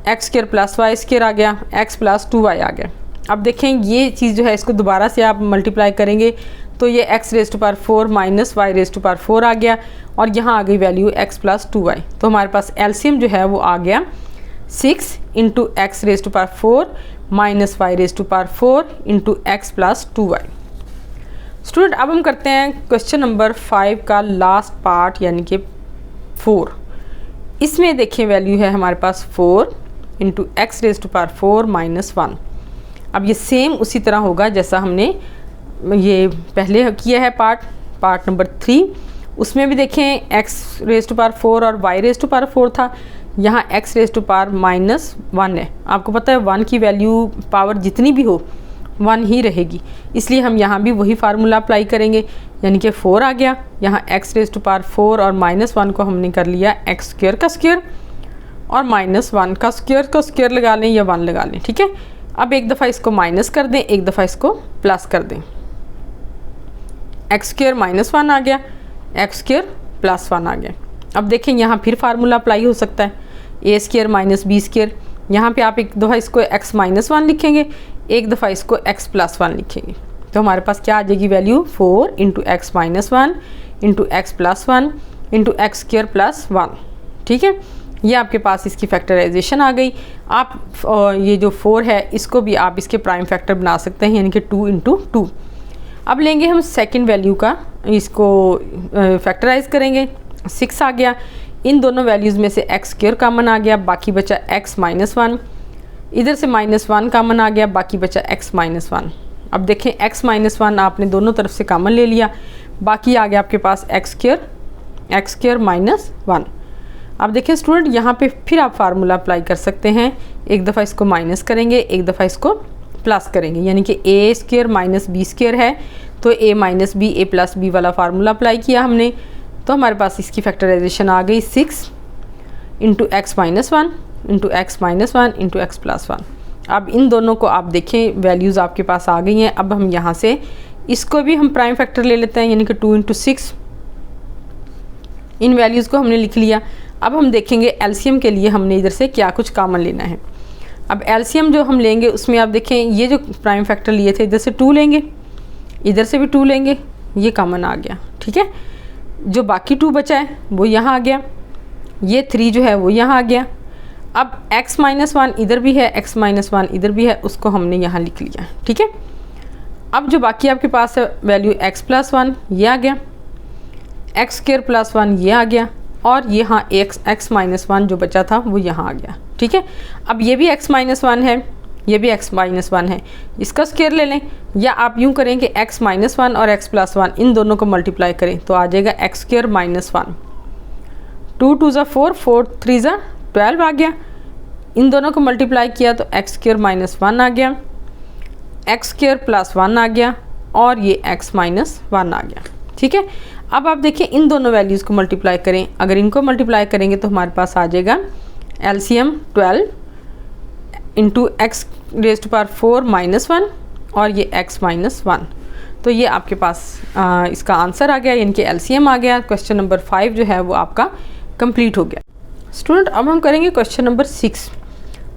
x square plus y square आ गया, एक्स प्लस 2y आ गया। अब देखें ये चीज़ जो है इसको दोबारा से आप मल्टीप्लाई करेंगे तो ये x raise to power 4 minus y raise to power 4 आ गया, और यहाँ आ गई वैल्यू x प्लस 2y। तो हमारे पास एलसीएम जो है वो आ गया 6 into x raise to power 4 minus y raise to power 4 into x plus 2y। Student, अब हम करते हैं क्वेश्चन नंबर 5 का लास्ट पार्ट, यानी कि 4। इसमें देखें वैल्यू है हमारे पास 4 into x raise to power 4 minus 1। अब ये सेम उसी तरह होगा जैसा हमने ये पहले किया है पार्ट नंबर 3। उसमें भी देखें x रेज़ टू पावर 4 और y रेज़ टू पावर 4 था, यहाँ x raise to power minus 1 है। आपको पता है 1 की वैल्यू पावर जितनी भी हो 1 ही रहेगी, इसलिए हम यहाँ भी वही फार्मूला अप्लाई करेंगे, यानी कि 4 आ गया, यहाँ x रेज़ टू पावर 4 और माइनस 1 को हमने कर लिया एक्स स्क्र का स्क्र, और माइनस 1 का स्क्र लगा लें या 1 लगा लें। ठीक है, अब एक दफ़ा इसको माइनस कर दें, एक दफ़ा इसको प्लस कर दें, एक्स स्क्र माइनस 1 आ गया, एक्स स्क्र प्लस 1 आ गया। अब देखें यहाँ फिर फार्मूला अप्लाई हो सकता है, a square minus b square. यहाँ पे आप एक दफ़ा इसको x माइनस 1 लिखेंगे, एक दफ़ा इसको x प्लस 1 लिखेंगे, तो हमारे पास क्या आ जाएगी value 4 into x minus 1 into x plus 1 into x square plus 1। ठीक है, ये आपके पास इसकी फैक्टराइजेशन आ गई। आप ये जो 4 है इसको भी आप इसके प्राइम फैक्टर बना सकते हैं, यानी कि 2 इंटू 2। अब लेंगे हम सेकंड वैल्यू का, इसको फैक्टराइज करेंगे, 6 आ गया। इन दोनों वैल्यूज़ में से एक्स स्क्र कॉमन आ गया, बाकी बचा x माइनस 1, इधर से माइनस 1 कॉमन आ गया, बाकी बचा x माइनस 1। अब देखें x माइनस 1 आपने दोनों तरफ से कॉमन ले लिया, बाकी आ गया आपके पास एक्स स्क्र माइनस 1। अब देखिए स्टूडेंट, यहाँ पे फिर आप फार्मूला अप्लाई कर सकते हैं, एक दफ़ा इसको माइनस करेंगे, एक दफ़ा इसको प्लस करेंगे, यानी कि a square minus b square है, तो a minus b a plus b वाला फार्मूला अप्लाई किया हमने, तो हमारे पास इसकी फैक्टराइजेशन आ गई 6 into x minus one into x minus one into x plus one. अब इन दोनों को आप देखें, वैल्यूज़ आपके पास आ गई हैं। अब हम यहाँ से इसको भी हम प्राइम फैक्टर ले लेते हैं, यानी कि 2 इंटू 6। इन वैल्यूज़ को हमने लिख लिया। अब हम देखेंगे एलसीएम के लिए हमने इधर से क्या कुछ कॉमन लेना है। अब एलसीएम जो हम लेंगे उसमें आप देखें, ये जो प्राइम फैक्टर लिए थे इधर से 2 लेंगे, इधर से भी 2 लेंगे, ये कॉमन आ गया, ठीक है। जो बाकी 2 बचा है वो यहाँ आ गया, ये 3 जो है वो यहाँ आ गया। अब x माइनस वन इधर भी है, x माइनस वन इधर भी है, उसको हमने यहाँ लिख लिया, ठीक है। अब जो बाकी आपके पास है वैल्यू x प्लस वन ये आ गया, एक्स स्क्वायर प्लस वन ये आ गया, और यहाँ x माइनस वन जो बचा था वो यहाँ आ गया, ठीक है। अब ये भी x माइनस वन है, ये भी x माइनस वन है, इसका स्क्वायर ले लें, या आप यूँ करें कि x माइनस वन और x प्लस वन इन दोनों को मल्टीप्लाई करें तो आ जाएगा एक्स स्क्वायर माइनस वन। 2 2 ज़ा 4, 4 3 ज़ा 12 आ गया। इन दोनों को मल्टीप्लाई किया तो एक्स स्क्वायर माइनस वन आ गया, एक्स स्क्वायर प्लस वन आ गया, और ये x माइनस वन आ गया, ठीक है। अब आप देखिए इन दोनों वैल्यूज़ को मल्टीप्लाई करें, अगर इनको मल्टीप्लाई करेंगे तो हमारे पास आ जाएगा LCM 12 into x raise to power 4 minus one, और ये x माइनस वन। तो ये आपके पास इसका आंसर आ गया, यानी कि एलसीएम आ गया। क्वेश्चन नंबर 5 जो है वो आपका कंप्लीट हो गया। स्टूडेंट अब हम करेंगे क्वेश्चन नंबर 6।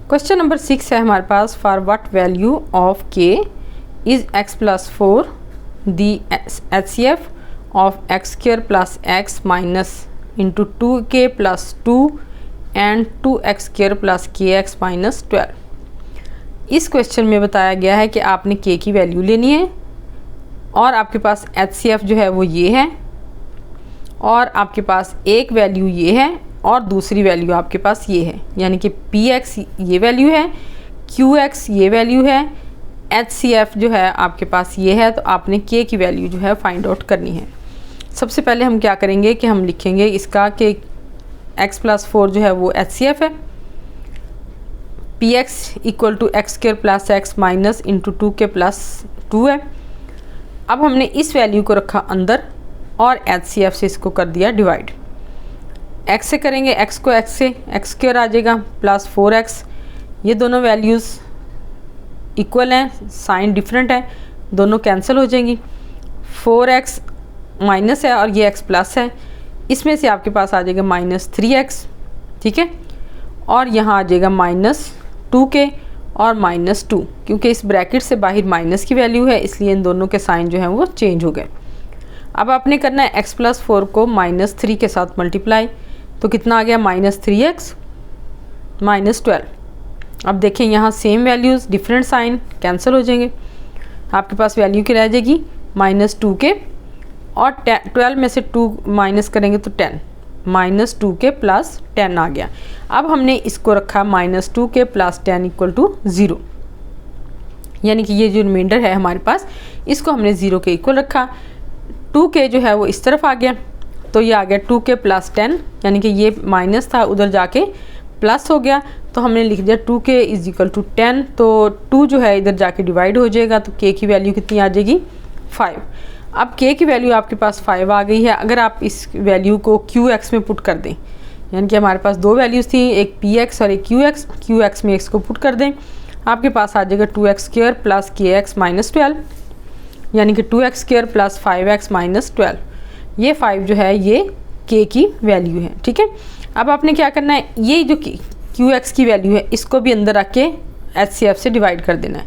क्वेश्चन नंबर 6 है हमारे पास, for what value of k is x plus 4 the HCF of x square plus x minus into 2k plus 2 and 2x square plus kx minus 12। इस क्वेश्चन में बताया गया है कि आपने k की वैल्यू लेनी है, और आपके पास HCF जो है वो ये है, और आपके पास एक वैल्यू ये है और दूसरी वैल्यू आपके पास ये है, यानी कि px ये वैल्यू है, qx ये वैल्यू है, HCF जो है आपके पास ये है। तो आपने k की वैल्यू जो है फाइंड आउट करनी है। सबसे पहले हम क्या करेंगे कि हम लिखेंगे इसका कि x प्लस 4 जो है वो HCF है, px equal to x square plus x minus into 2k plus 2 है। अब हमने इस वैल्यू को रखा अंदर और HCF से इसको कर दिया डिवाइड। x से करेंगे, x को x से एक्स स्क्वायर आ जाएगा प्लस 4x, ये दोनों वैल्यूज़ इक्वल हैं, साइन डिफरेंट है, दोनों कैंसिल हो जाएंगी। 4x माइनस है और ये x प्लस है, इसमें से आपके पास आ जाएगा माइनस 3x, ठीक है, और यहाँ आ जाएगा माइनस 2k और माइनस 2, क्योंकि इस ब्रैकेट से बाहर माइनस की वैल्यू है इसलिए इन दोनों के साइन जो हैं वो चेंज हो गए। अब आपने करना है x प्लस 4 को माइनस 3 के साथ मल्टीप्लाई, तो कितना आ गया माइनस 3x माइनस 12। अब देखें यहाँ same values different sign cancel हो जाएंगे, आपके पास वैल्यू की रह जाएगी माइनस 2k, और 12 में से 2 माइनस करेंगे तो 10, माइनस 2k प्लस 10 आ गया। अब हमने इसको रखा minus 2k plus 10 equal to 0, यानी कि ये जो रिमाइंडर है हमारे पास इसको हमने 0 के इक्वल रखा। 2k जो है वो इस तरफ आ गया, तो ये आ गया 2k प्लस 10, यानी कि ये माइनस था उधर जाके प्लस हो गया, तो हमने लिख दिया 2k इज इक्वल टू 10। तो 2 जो है इधर जाके डिवाइड हो जाएगा, तो k की वैल्यू कितनी आ जाएगी 5। अब k की वैल्यू आपके पास 5 आ गई है। अगर आप इस वैल्यू को qx में पुट कर दें, यानी कि हमारे पास दो वैल्यूज़ थी, एक px और एक qx में x को पुट कर दें, आपके पास आ जाएगा 2x square plus kx minus 12, यानी कि 2x square plus 5x minus 12। ये 5 जो है ये k की वैल्यू है, ठीक है। अब आपने क्या करना है, ये जो qx की वैल्यू है इसको भी अंदर रख के HCF से डिवाइड कर देना है।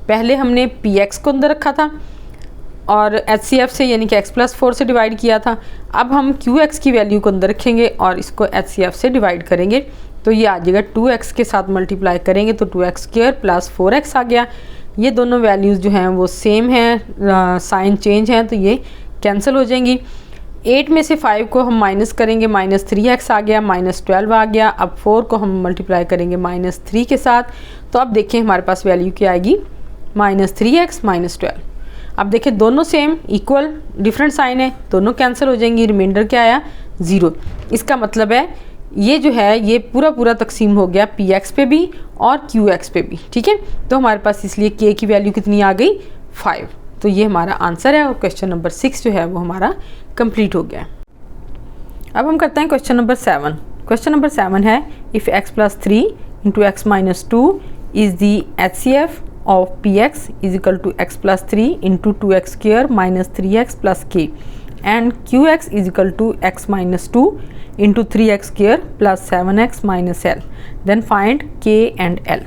पहले हमने px को अंदर रखा था और HCF से यानी कि x प्लस 4 से डिवाइड किया था। अब हम qx की वैल्यू को अंदर रखेंगे और इसको HCF से डिवाइड करेंगे, तो ये आ जाएगा 2x के साथ मल्टीप्लाई करेंगे तो 2x स्क्वायर प्लस 4x आ गया। ये दोनों वैल्यूज़ जो हैं वो सेम हैं, साइन चेंज हैं, तो ये कैंसिल हो जाएंगी। 8 में से 5 को हम माइनस करेंगे, माइनस 3x आ गया, माइनस 12 आ गया। अब 4 को हम मल्टीप्लाई करेंगे माइनस 3 के साथ, तो अब देखें हमारे पास वैल्यू क्या आएगी माइनस 3x माइनस 12। अब देखें दोनों सेम इक्वल डिफरेंट साइन है, दोनों कैंसिल हो जाएंगी, रिमाइंडर क्या आया 0। इसका मतलब है ये जो है ये पूरा तकसीम हो गया px पे भी और qx पे भी, ठीक है। तो हमारे पास इसलिए k की वैल्यू कितनी आ गई 5। तो ये हमारा आंसर है और क्वेश्चन नंबर 6 जो है वो हमारा कंप्लीट हो गया है। अब हम करते हैं क्वेश्चन नंबर 7। क्वेश्चन नंबर 7 है if x+3 into x minus 2 is the HCF of px is equal to x+3 into 2x square minus 3x plus k and qx is equal to x minus 2 into 3x square plus 7x minus l, then find k and l।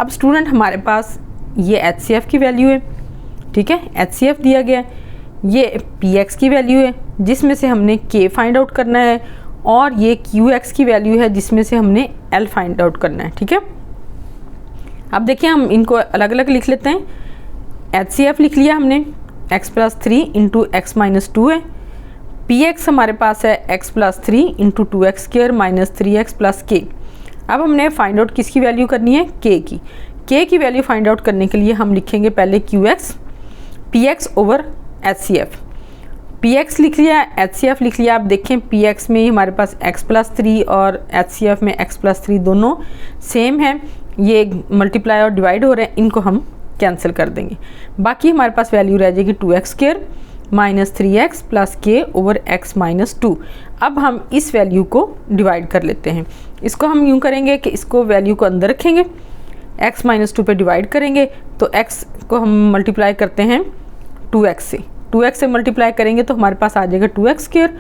अब स्टूडेंट हमारे पास ये HCF की वैल्यू है, ठीक है, HCF दिया गया है, ये px की वैल्यू है जिसमें से हमने k फाइंड आउट करना है, और ये qx की वैल्यू है जिसमें से हमने l फाइंड आउट करना है, ठीक है। अब देखिए हम इनको अलग अलग लिख लेते हैं। HCF लिख लिया हमने, x+3 इंटू x माइनस 2 है, px हमारे पास है x+3 into 2x square minus 3x plus k। अब हमने फाइंड आउट किसकी वैल्यू करनी है, k की वैल्यू फाइंड आउट करने के लिए हम लिखेंगे पहले qx, px over HCF। px लिख लिया, HCF लिख लिया। आप देखें px में हमारे पास x+3 और HCF में x+3 दोनों सेम है, ये मल्टीप्लाई और डिवाइड हो रहे हैं, इनको हम कैंसिल कर देंगे। बाकी हमारे पास वैल्यू रह जाएगी 2x square minus 3x plus k over x minus 2। अब हम इस वैल्यू को डिवाइड कर लेते हैं। इसको हम यूँ करेंगे कि इसको वैल्यू को अंदर रखेंगे, x माइनस 2 पे डिवाइड करेंगे तो x को हम मल्टीप्लाई करते हैं 2x से, 2x से मल्टीप्लाई करेंगे तो हमारे पास आ जाएगा 2x स्क्र,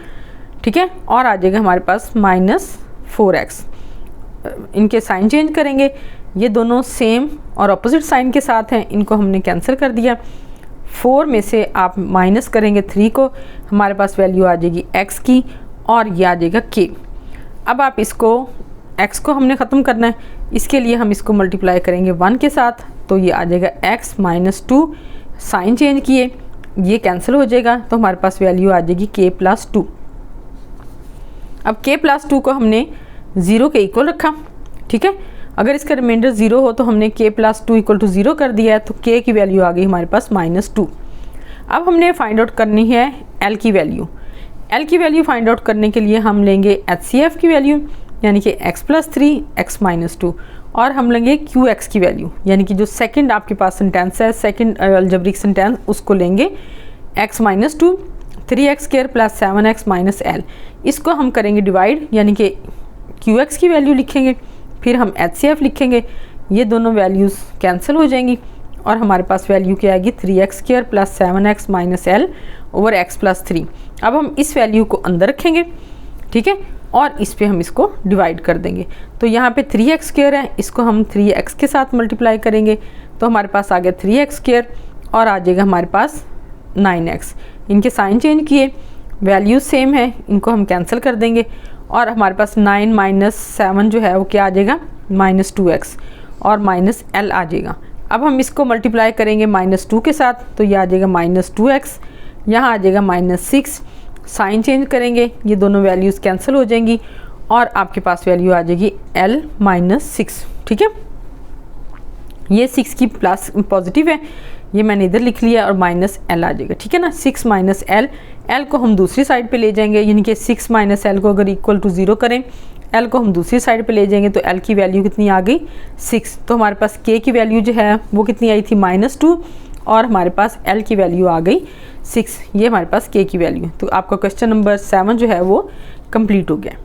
ठीक है, और आ जाएगा हमारे पास माइनस 4x। इनके साइन चेंज करेंगे, ये दोनों सेम और अपोजिट साइन के साथ हैं, इनको हमने कैंसिल कर दिया। 4 में से आप माइनस करेंगे 3 को, हमारे पास वैल्यू आ जाएगी x की और ये आ जाएगा k। अब आप इसको x को हमने ख़त्म करना है, इसके लिए हम इसको मल्टीप्लाई करेंगे 1 के साथ, तो ये आ जाएगा x माइनस 2, साइन चेंज किए, ये कैंसिल हो जाएगा, तो हमारे पास वैल्यू आ जाएगी k प्लस 2। अब k प्लस 2 को हमने 0 के इक्वल रखा, ठीक है। अगर इसका रिमाइंडर 0 हो तो हमने k प्लस 2 इक्वल टू 0 कर दिया है, तो k की वैल्यू आ गई हमारे पास माइनस 2। अब हमने फाइंड आउट करनी है l की वैल्यू। l की वैल्यू फाइंड आउट करने के लिए हम लेंगे HCF की वैल्यू यानी कि x+3 x माइनस 2, और हम लेंगे qx की वैल्यू यानी कि जो सेकंड आपके पास सेंटेंस है, सेकंड अलजेब्रिक सेंटेंस, उसको लेंगे x minus 2 3x square plus 7x minus l। इसको हम करेंगे डिवाइड यानी कि qx की वैल्यू लिखेंगे, फिर हम HCF लिखेंगे, ये दोनों वैल्यूज़ कैंसिल हो जाएंगी और हमारे पास वैल्यू क्या आएगी 3x square plus 7x minus l over x plus 3। अब हम इस वैल्यू को अंदर रखेंगे, ठीक है, और इस पे हम इसको डिवाइड कर देंगे। तो यहाँ पे 3x स्क्र है, इसको हम 3x के साथ मल्टीप्लाई करेंगे तो हमारे पास आ गया 3x स्क्र और आ जाएगा हमारे पास 9x। इनके साइन चेंज किए, वैल्यूज सेम है, इनको हम कैंसिल कर देंगे और हमारे पास 9 माइनस 7 जो है वो क्या आ जाएगा माइनस 2x और माइनस l आ जाएगा। अब हम इसको मल्टीप्लाई करेंगे माइनस 2 के साथ, तो ये आ जाएगा माइनस 2x, यहाँ आ जाएगा माइनस 6, साइन चेंज करेंगे, ये दोनों वैल्यूज़ कैंसिल हो जाएंगी और आपके पास वैल्यू आ जाएगी l माइनस 6, ठीक है। ये 6 की प्लस पॉजिटिव है, ये मैंने इधर लिख लिया और माइनस l आ जाएगा, ठीक है ना। 6 माइनस l, l को हम दूसरी साइड पे ले जाएंगे यानी कि 6 माइनस l को अगर इक्वल टू 0 करें, l को हम दूसरी साइड पे ले जाएंगे तो l की वैल्यू कितनी आ गई 6। तो हमारे पास k की वैल्यू जो है वो कितनी आई थी -2 और हमारे पास l की वैल्यू आ गई 6। ये हमारे पास k की वैल्यू है। तो आपका क्वेश्चन नंबर 7 जो है वो कंप्लीट हो गया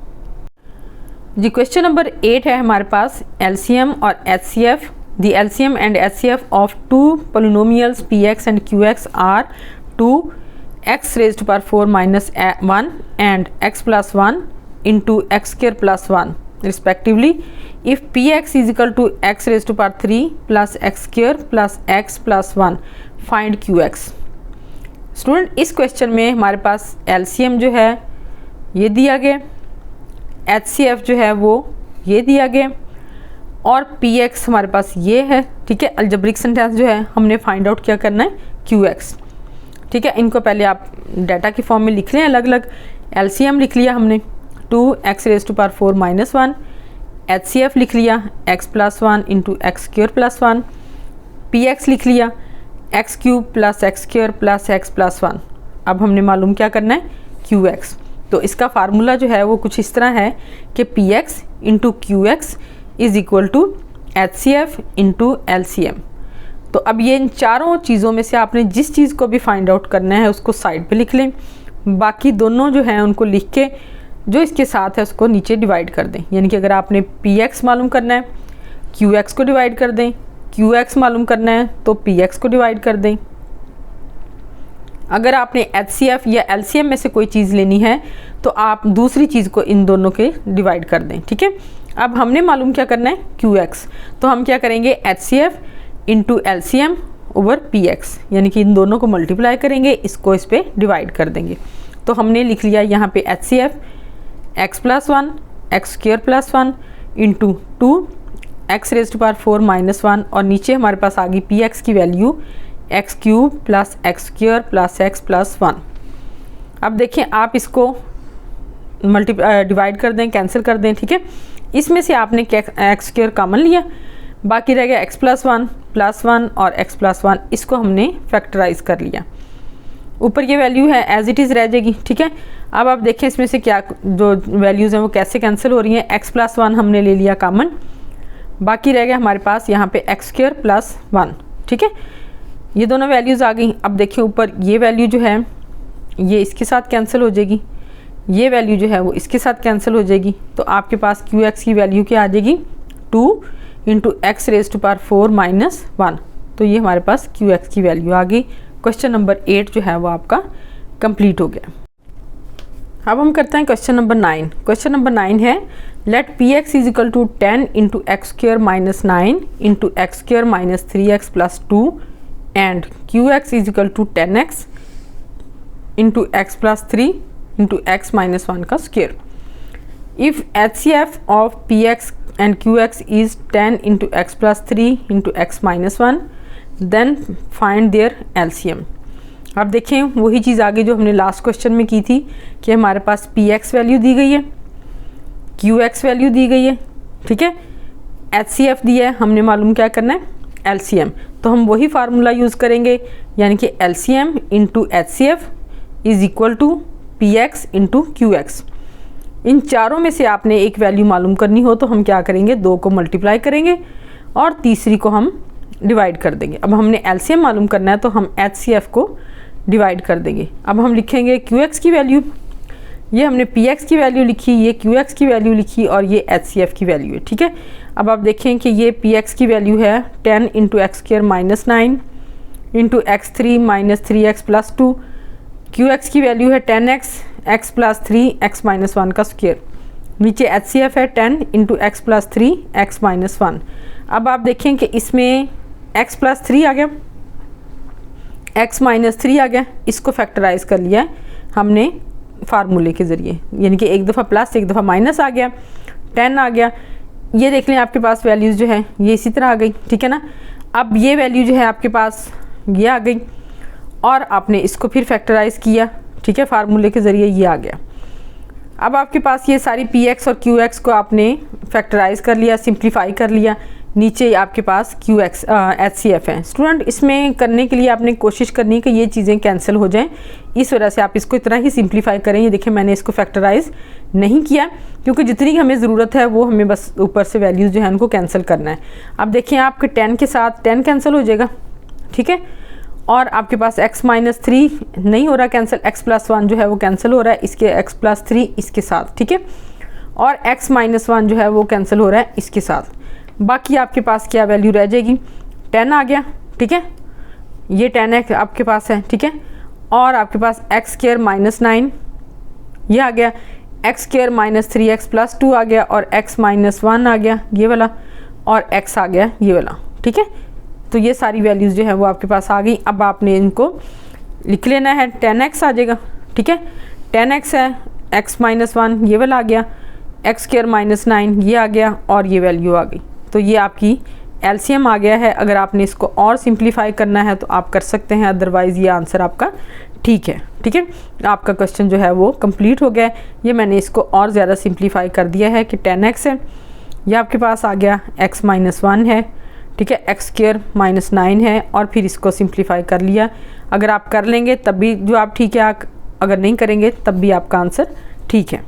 जी। क्वेश्चन नंबर 8 है हमारे पास LCM और HCF। The LCM and HCF of two polynomials px and qx are 2x raised to power 4 minus 1 and x plus 1 into x square plus 1 respectively. If px is equal to x raised to power 3 plus x square plus x plus 1, find qx। Student इस क्वेश्चन में हमारे पास LCM जो है ये दिया गया, HCF जो है वो ये दिया गया और px हमारे पास ये है, ठीक है। अलजेब्रिक सेंटेंस जो है हमने फाइंड आउट क्या करना है qx, ठीक है। इनको पहले आप डाटा की फॉर्म में लिख लें अलग अलग। LCM लिख लिया हमने 2x raise to power 4 minus 1, HCF लिख लिया x plus 1 into x square plus 1, px लिख लिया x cube plus x square plus x plus 1। अब हमने मालूम क्या करना है qx। तो इसका फार्मूला जो है वो कुछ इस तरह है कि px into qx is equal to HCF into LCM। तो अब ये इन चारों चीज़ों में से आपने जिस चीज़ को भी फाइंड आउट करना है उसको साइड पे लिख लें, बाकी दोनों जो हैं उनको लिख के जो इसके साथ है उसको नीचे डिवाइड कर दें। यानी कि अगर आपने पी एक्स मालूम करना है क्यू एक्स को डिवाइड कर दें, क्यू एक्स मालूम करना है तो पी एक्स को डिवाइड कर दें। अगर आपने एच सी एफ या एल सी एम में से कोई चीज़ लेनी है तो आप दूसरी चीज़ को इन दोनों के डिवाइड कर दें। ठीक है, अब हमने मालूम क्या करना है क्यू एक्स, तो हम क्या करेंगे H C F into L C M over P X, यानी कि इन दोनों को मल्टीप्लाई करेंगे, इसको इस पर डिवाइड कर देंगे। तो हमने लिख लिया यहाँ पे H C F x plus one x square plus one into two x raise to power 4 minus 1, और नीचे हमारे पास आ गई पी एक्स की value x cube plus x square plus x plus 1। अब देखें आप इसको डिवाइड कर दें, कैंसिल कर दें। ठीक है, इसमें से आपने एक्स स्क्र कॉमन लिया, बाकी रह गया एक्स प्लस वन और एक्स प्लस 1, इसको हमने फैक्टराइज कर लिया। ऊपर ये वैल्यू है एज इट इज़ रह जाएगी। ठीक है, अब आप देखें इसमें से क्या जो वैल्यूज़ हैं वो कैसे कैंसिल हो रही हैं। एक्स प्लस 1 हमने ले लिया कॉमन, बाकी रह गया हमारे पास यहाँ पे एक्स स्क्र प्लस 1। ठीक है, ये दोनों वैल्यूज़ आ गई। अब देखिए ऊपर ये वैल्यू जो है ये इसके साथ कैंसिल हो जाएगी, ये वैल्यू जो है वो इसके साथ कैंसिल हो जाएगी, तो आपके पास क्यू एक्स की वैल्यू क्या आ जाएगी 2 into x raise to power 4 minus 1। तो ये हमारे पास क्यू एक्स की वैल्यू आ गई। क्वेश्चन नंबर 8 जो है वो आपका कंप्लीट हो गया। अब हम करते हैं क्वेश्चन नंबर 9। क्वेश्चन नंबर 9 है let p x is equal to 10 into x square minus 9 into x square minus 3x plus 2 and q x is equal to 10x into x plus 3 into x minus 1 का square. If H C F of p x and q x is 10 into x plus 3 into x minus 1 then find their LCM. अब देखें वही चीज़ आगे जो हमने लास्ट क्वेश्चन में की थी कि हमारे पास पी एक्स वैल्यू दी गई है, क्यू एक्स वैल्यू दी गई है। ठीक है, एच सी एफ दिया है, हमने मालूम क्या करना है एल सी एम, तो हम वही फार्मूला यूज़ करेंगे, यानी कि L C M into H C F is equal to p x into q x. इन चारों में से आपने एक वैल्यू मालूम करनी हो तो हम क्या करेंगे 2 को मल्टीप्लाई करेंगे और तीसरी को हम डिवाइड कर देंगे। अब हमने एलसीएम मालूम करना है तो हम एचसीएफ को डिवाइड कर देंगे। अब हम लिखेंगे क्यू एक्स की वैल्यू, ये हमने पी एक्स की वैल्यू लिखी, ये क्यू एक्स की वैल्यू लिखी और ये एच सी एफ की वैल्यू है। ठीक है, अब आप देखें कि ये पी एक्स की वैल्यू है 10 into x square minus 9 into x 3 minus 3x plus 2, Q x की वैल्यू है 10x x plus 3 x minus 1 का स्क्र। नीचे एच सी एफ है 10 into x plus 3 x minus 1। अब आप देखें कि इसमें x प्लस 3 आ गया, x माइनस 3 आ गया, इसको फैक्टराइज कर लिया हमने फार्मूले के ज़रिए, यानी कि एक दफ़ा प्लस एक दफ़ा माइनस आ गया, 10 आ गया। ये देख लें आपके पास वैल्यूज़ जो है ये इसी तरह आ गई। ठीक है ना, अब ये वैल्यू जो है आपके पास ये आ गई और आपने इसको फिर फैक्टराइज किया। ठीक है, फार्मूले के ज़रिए ये आ गया। अब आपके पास ये सारी पी एक्स और क्यू एक्स को आपने फैक्टराइज कर लिया, सिंप्लीफाई कर लिया। नीचे आपके पास q x H C F है। स्टूडेंट इसमें करने के लिए आपने कोशिश करनी है कि ये चीज़ें कैंसिल हो जाएं, इस वजह से आप इसको इतना ही सिंप्लीफाई करें। ये देखिए मैंने इसको फैक्टराइज नहीं किया क्योंकि जितनी हमें ज़रूरत है वो हमें बस ऊपर से वैल्यूज़ जो है उनको कैंसिल करना है। अब देखिए आपके 10 के साथ 10 कैंसिल हो जाएगा। ठीक है, और आपके पास x माइनस 3 नहीं हो रहा कैंसिल, x प्लस 1 जो है वो कैंसिल हो रहा है इसके x प्लस 3 इसके साथ। ठीक है, और x माइनस 1 जो है वो कैंसिल हो रहा है इसके साथ। बाकी आपके पास क्या वैल्यू रह जाएगी 10 आ गया। ठीक है, ये 10 आपके पास है। ठीक है, और आपके पास एक्स स्क्र माइनस 9 ये आ गया, x square minus 3x plus 2 आ गया और x माइनस 1 आ गया ये वाला और x आ गया ये वाला। ठीक है, तो ये सारी वैल्यूज़ जो है वो आपके पास आ गई। अब आपने इनको लिख लेना है, 10x आ जाएगा। ठीक है, 10x है, x माइनस 1 ये वाला आ गया, एक्स स्क्र माइनस 9 ये आ गया और ये वैल्यू आ गई। तो ये आपकी एलसीएम आ गया है। अगर आपने इसको और सिंप्लीफाई करना है तो आप कर सकते हैं, अदरवाइज़ ये आंसर आपका ठीक है। ठीक है, आपका क्वेश्चन जो है वो कंप्लीट हो गया है। ये मैंने इसको और ज़्यादा सिंप्लीफाई कर दिया है कि 10x है, ये आपके पास आ गया x माइनस 1 है। ठीक है, एक्स स्क्र माइनस 9 है और फिर इसको सिंप्लीफाई कर लिया। अगर आप कर लेंगे तब भी जो आप ठीक है, अगर नहीं करेंगे तब भी आपका आंसर ठीक है।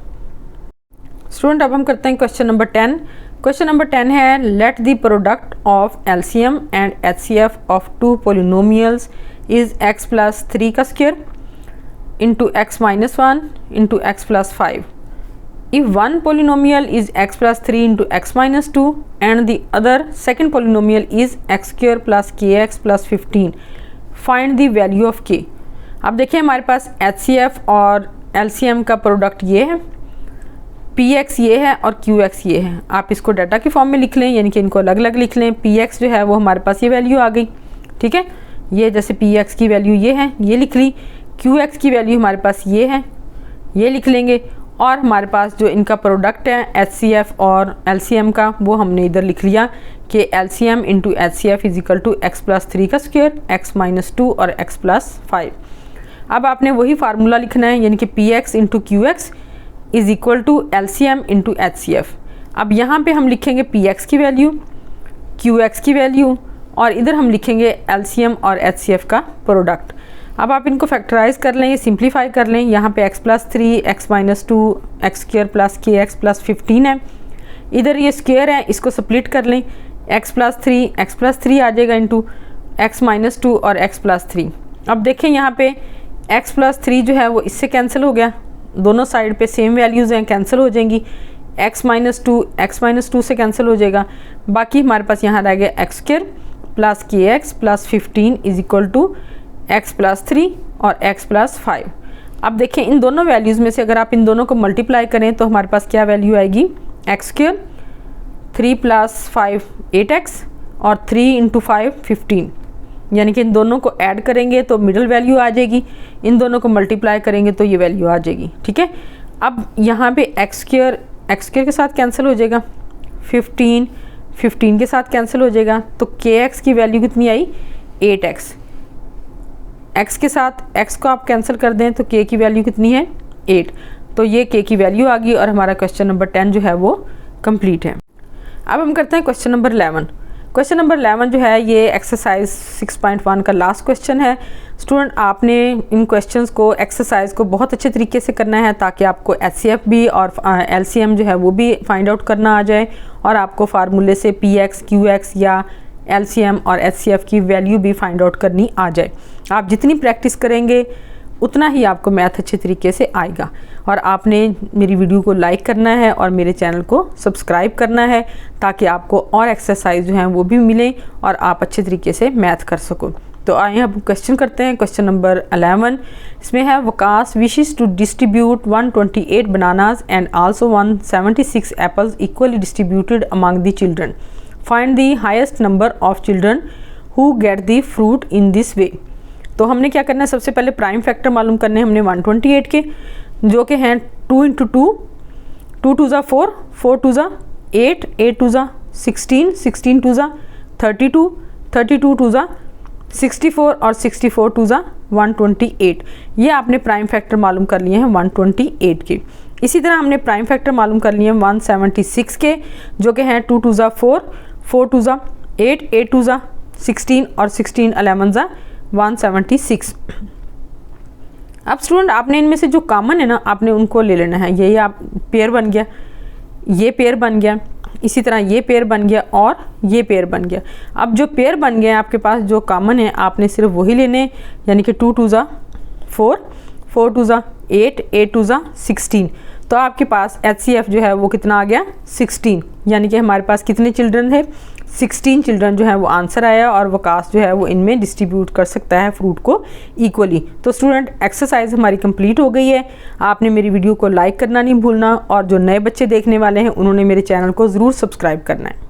स्टूडेंट अब हम करते हैं क्वेश्चन नंबर 10। क्वेश्चन नंबर 10 है let the product of LCM and HCF of two polynomials is x plus 3 का square into x minus 1 into x plus 5. If one polynomial is x plus 3 into x minus 2 and the other second polynomial is x square plus kx plus 15, find the value of k. अब देखिए हमारे पास HCF और LCM का प्रोडक्ट ये है, px ये है और qx ये है. आप इसको डाटा के फॉर्म में लिख लें, यानी कि इनको अलग अलग लिख लें. px जो है वो हमारे पास ये वैल्यू आ गई, ठीक है. ये जैसे px की वैल्यू ये है, ये लिख ली. qx की वैल्यू हमारे पास ये है, ये लिख लेंगे. और हमारे पास जो इनका प्रोडक्ट है HCF और LCM का, वो हमने इधर लिख लिया कि LCM into HCF is equal to x plus 3 का स्क्वायर, x माइनस 2 और x प्लस 5. अब आपने वही फार्मूला लिखना है, यानी कि px into qx is equal to LCM into HCF. अब यहाँ पे हम लिखेंगे px की वैल्यू, qx की वैल्यू, और इधर हम लिखेंगे LCM और HCF का प्रोडक्ट. अब आप इनको फैक्टराइज कर लें, सिंप्लीफाई कर लें. यहाँ पे x plus 3, x minus 2, x square plus k x plus 15 है. इधर ये स्क्वायर है, इसको स्प्लिट कर लें. x प्लस 3 आ जाएगा इंटू x माइनस 2 और x प्लस 3. अब देखें यहाँ पे x प्लस 3 जो है वो इससे कैंसिल हो गया, दोनों साइड पे सेम वैल्यूज़ हैं, कैंसिल हो जाएंगी. x माइनस 2 से कैंसिल हो जाएगा. बाकी हमारे पास यहाँ रह गया x square plus k x plus 15 is equal to x plus 3 और x प्लस 5. अब देखें इन दोनों वैल्यूज़ में से अगर आप इन दोनों को मल्टीप्लाई करें तो हमारे पास क्या वैल्यू आएगी, एक्स स्क्वायर 3 प्लस 5 8x और 3 इंटू 5 15. यानी कि इन दोनों को ऐड करेंगे तो मिडल वैल्यू आ जाएगी, इन दोनों को मल्टीप्लाई करेंगे तो ये वैल्यू आ जाएगी, ठीक है. अब यहाँ पे एक्स स्क्वायर के साथ कैंसिल हो जाएगा, 15 के साथ कैंसिल हो जाएगा, तो के एक्स की वैल्यू कितनी आई 8x. x के साथ x को आप कैंसिल कर दें तो k की वैल्यू कितनी है 8. तो ये k की वैल्यू आ गई और हमारा क्वेश्चन नंबर 10 जो है वो कंप्लीट है. अब हम करते हैं क्वेश्चन नंबर 11. क्वेश्चन नंबर 11 जो है ये एक्सरसाइज 6.1 का लास्ट क्वेश्चन है. स्टूडेंट आपने इन क्वेश्चंस को एक्सरसाइज को बहुत अच्छे तरीके से करना है ताकि आपको HCF भी और LCM जो है वो भी फाइंड आउट करना आ जाए और आपको फार्मूले से px qx या LCM और HCF की वैल्यू भी फाइंड आउट करनी आ जाए. आप जितनी प्रैक्टिस करेंगे उतना ही आपको मैथ अच्छे तरीके से आएगा. और आपने मेरी वीडियो को लाइक करना है और मेरे चैनल को सब्सक्राइब करना है ताकि आपको और एक्सरसाइज जो हैं वो भी मिलें और आप अच्छे तरीके से मैथ कर सको. तो आइए अब क्वेश्चन करते हैं. क्वेश्चन नंबर 11 इसमें है Waqas wishes to distribute 128 bananas and also 176 apples equally distributed among the children. Find the highest number of children who get the fruit in this way. तो हमने क्या करना है, सबसे पहले प्राइम फैक्टर मालूम करने हैं हमने 128 के, जो कि हैं 2 इंटू 2, 2 टू ज़ा 4, 4 टू ज़ा 8, 8 टू ज़ा 16, 16 टू ज़ा 32, 32 टू ज़ा 64 और 64 टू ज़ा 128. ये आपने प्राइम फैक्टर मालूम कर लिए हैं 128 के. इसी तरह हमने प्राइम फैक्टर मालूम कर लिए हैं 176 के, जो कि हैं 2 टू ज़ा 4, 4 टू ज़ा 8, 8 टू ज़ा 16 और 16 11 ज़ा 176. अब स्टूडेंट आपने इनमें से जो कॉमन है ना आपने उनको ले लेना है. ये आप पेयर बन गया, ये पेयर बन गया, इसी तरह ये पेयर बन गया और ये पेयर बन गया. अब जो पेयर बन गए आपके पास जो कॉमन है आपने सिर्फ वही लेने, यानी कि 2 टू ज़ा 4, 4 टू ज़ा 8, 8 टू ज़ा 16. तो आपके पास HCF जो है वो कितना आ गया 16. यानी कि हमारे पास कितने चिल्ड्रन थे 16 चिल्ड्रन जो है वो आंसर आया और वकास जो है वो इनमें डिस्ट्रीब्यूट कर सकता है फ्रूट को इक्वली. तो स्टूडेंट एक्सरसाइज हमारी कंप्लीट हो गई है. आपने मेरी वीडियो को लाइक करना नहीं भूलना और जो नए बच्चे देखने वाले हैं उन्होंने मेरे चैनल को ज़रूर सब्सक्राइब करना है.